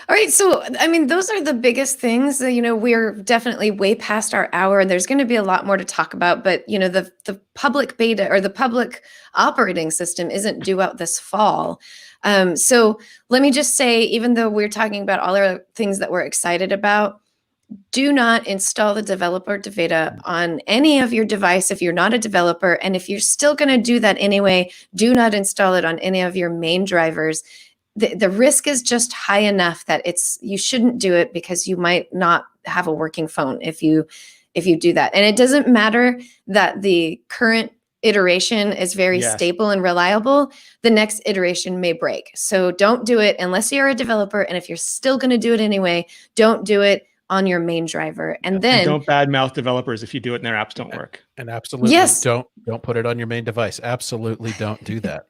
[SPEAKER 2] All right. So, I mean, those are the biggest things. We're definitely way past our hour, and there's going to be a lot more to talk about. But, the public beta or the public operating system isn't due out this fall. So let me just say, even though we're talking about all our things that we're excited about,
[SPEAKER 1] do not install the developer beta on any of your device if you're not a developer. And if you're still going to do that anyway, do not install it on any of your main drivers. The risk is just high enough that you shouldn't do it, because you might not have a working phone if you do that. And it doesn't matter that the current iteration is very stable and reliable. The next iteration may break. So don't do it unless you're a developer. And if you're still going to do it anyway, don't do it on your main driver. And then
[SPEAKER 2] don't badmouth developers if you do it and their apps don't work.
[SPEAKER 3] And absolutely don't put it on your main device. Absolutely don't do that.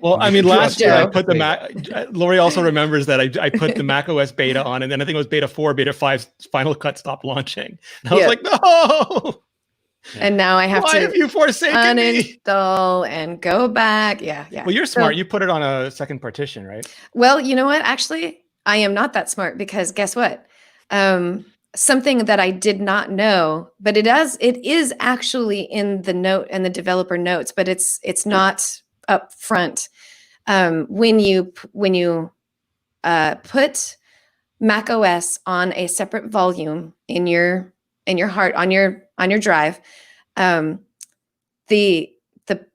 [SPEAKER 2] Well, I mean, last year I put the Mac. Lori also remembers that I put the macOS beta on, and then I think it was beta 4, beta 5 Final Cut stopped launching. And I was like, no.
[SPEAKER 1] And now I have
[SPEAKER 2] Why
[SPEAKER 1] to
[SPEAKER 2] have you forsaken me?
[SPEAKER 1] uninstall and go back. Yeah.
[SPEAKER 2] Well, you're smart. You put it on a second partition, right?
[SPEAKER 1] Well, you know what? Actually, I am not that smart, because guess what? Something that I did not know, but it is actually in the note and the developer notes, but it's not up front. When you put macOS on a separate volume in your on your drive, the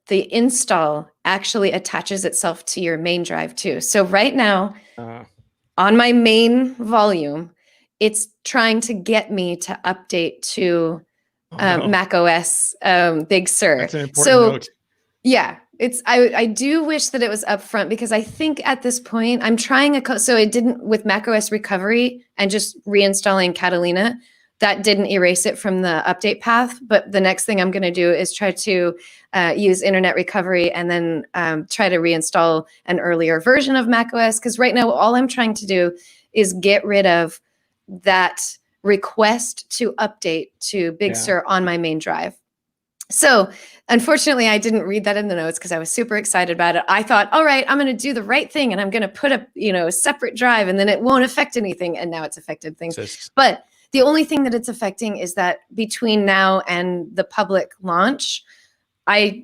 [SPEAKER 1] install actually attaches itself to your main drive too. So right now, on my main volume, it's trying to get me to update to macOS Big Sur.
[SPEAKER 2] That's an important note.
[SPEAKER 1] Yeah, I do wish that it was upfront, because I think at this point I'm trying so it didn't with macOS recovery and just reinstalling Catalina. That didn't erase it from the update path, but the next thing I'm going to do is try to use Internet Recovery and then try to reinstall an earlier version of macOS, because right now all I'm trying to do is get rid of that request to update to Big Sur on my main drive. So unfortunately, I didn't read that in the notes because I was super excited about it. I thought, all right, I'm going to do the right thing and I'm going to put a separate drive, and then it won't affect anything. And now it's affected things. But the only thing that it's affecting is that between now and the public launch, I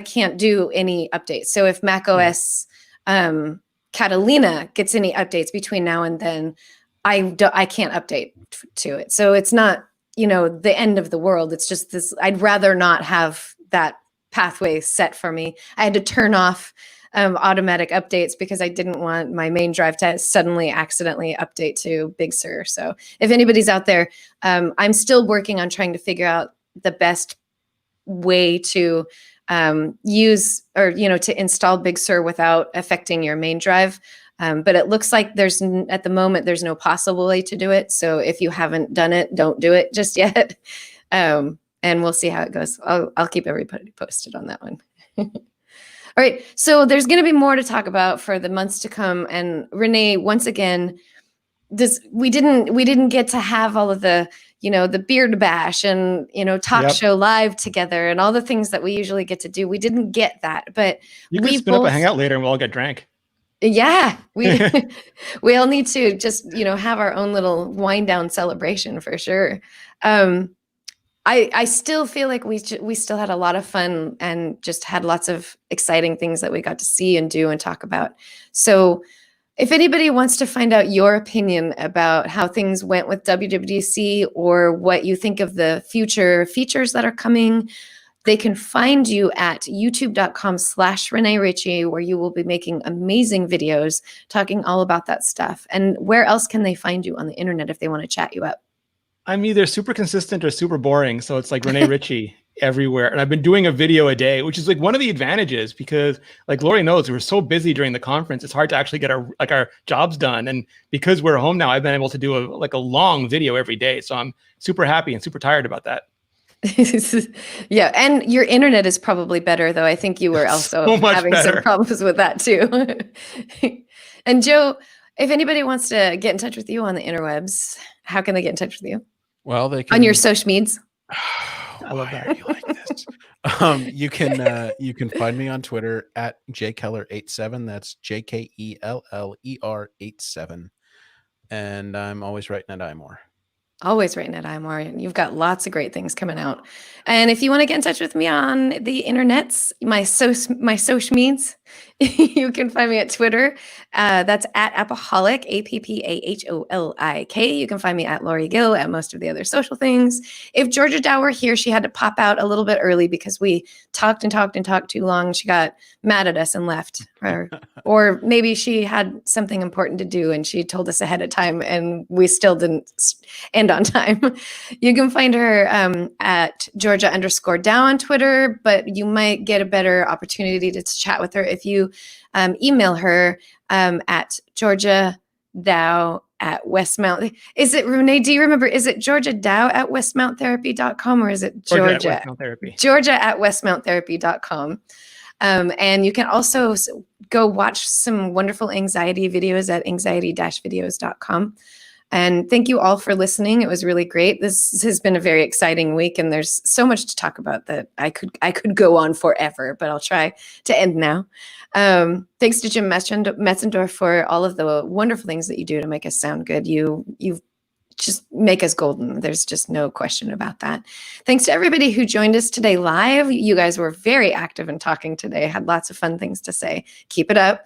[SPEAKER 1] can't do any updates. So if macOS Catalina gets any updates between now and then, I can't update to it. So it's not, the end of the world. It's just this, I'd rather not have that pathway set for me. I had to turn off automatic updates because I didn't want my main drive to suddenly accidentally update to Big Sur. So if anybody's out there, I'm still working on trying to figure out the best way to use or, to install Big Sur without affecting your main drive. But it looks like at the moment, there's no possible way to do it. So if you haven't done it, don't do it just yet. And we'll see how it goes. I'll keep everybody posted on that one. All right. So there's going to be more to talk about for the months to come. And Rene, once again, we didn't get to have all of the, the beard bash and, talk show live together and all the things that we usually get to do. We didn't get that, but
[SPEAKER 2] you can spin up a hangout later and we'll all get drank.
[SPEAKER 1] Yeah, we all need to just, have our own little wind down celebration for sure. I still feel like we still had a lot of fun and just had lots of exciting things that we got to see and do and talk about. So if anybody wants to find out your opinion about how things went with WWDC or what you think of the future features that are coming, they can find you at youtube.com/Rene Ritchie, where you will be making amazing videos talking all about that stuff. And where else can they find you on the internet if they want to chat you up?
[SPEAKER 2] I'm either super consistent or super boring. So it's like Rene Ritchie everywhere. And I've been doing a video a day, which is like one of the advantages because like Lori knows, we were so busy during the conference. It's hard to actually get our jobs done. And because we're home now, I've been able to do a long video every day. So I'm super happy and super tired about that.
[SPEAKER 1] Yeah, and your internet is probably better, though. I think you were also having some problems with that too. And Joe, if anybody wants to get in touch with you on the interwebs, how can they get in touch with you?
[SPEAKER 3] Well, they can
[SPEAKER 1] on your social medias.
[SPEAKER 2] I love that.
[SPEAKER 3] You like this. You can find me on Twitter at jkeller87. That's JKELLER87. And I'm always writing at iMore.
[SPEAKER 1] Always written at iMore, and you've got lots of great things coming out. And if you want to get in touch with me on the internets, my social means, you can find me at Twitter. That's at Appaholic, APPAHOLIK. You can find me at Lori Gill at most of the other social things. If Georgia Dow were here, she had to pop out a little bit early because we talked and talked and talked too long. She got mad at us and left. Or maybe she had something important to do and she told us ahead of time and we still didn't end on time. You can find her at Georgia_Dow on Twitter, but you might get a better opportunity to chat with her if you email her at GeorgiaDow@Westmount. Is it, Rene, do you remember, is it GeorgiaDow@WestmountTherapy.com or is it Georgia? Georgia@WestmountTherapy.com. And you can also go watch some wonderful anxiety videos at anxiety-videos.com. And thank you all for listening. It was really great. This has been a very exciting week, and there's so much to talk about that I could go on forever, but I'll try to end now. Thanks to Jim Metzendorf for all of the wonderful things that you do to make us sound good. You just make us golden. There's just no question about that. Thanks to everybody who joined us today live. You guys were very active in talking today. Had lots of fun things to say. Keep it up.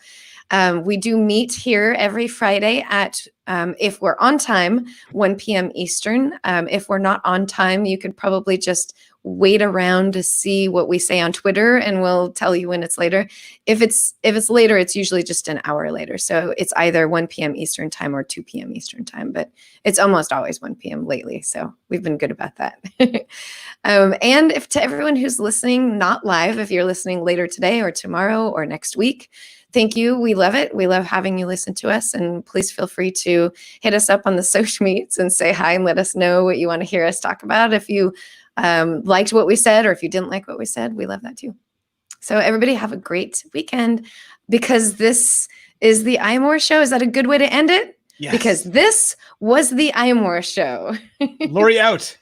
[SPEAKER 1] We do meet here every Friday at, if we're on time, 1 p.m. Eastern. If we're not on time, you could probably just wait around to see what we say on Twitter and we'll tell you when it's later. If it's later, it's usually just an hour later. So it's either 1 p.m. Eastern time or 2 p.m. Eastern time, but it's almost always 1 p.m. lately. So we've been good about that. And if to everyone who's listening, not live, if you're listening later today or tomorrow or next week, thank you. We love it. We love having you listen to us. And please feel free to hit us up on the social meets and say hi and let us know what you want to hear us talk about. If you liked what we said or if you didn't like what we said, we love that too. So everybody have a great weekend because this is the iMore show. Is that a good way to end it?
[SPEAKER 2] Yes.
[SPEAKER 1] Because this was the iMore show.
[SPEAKER 2] Lori out.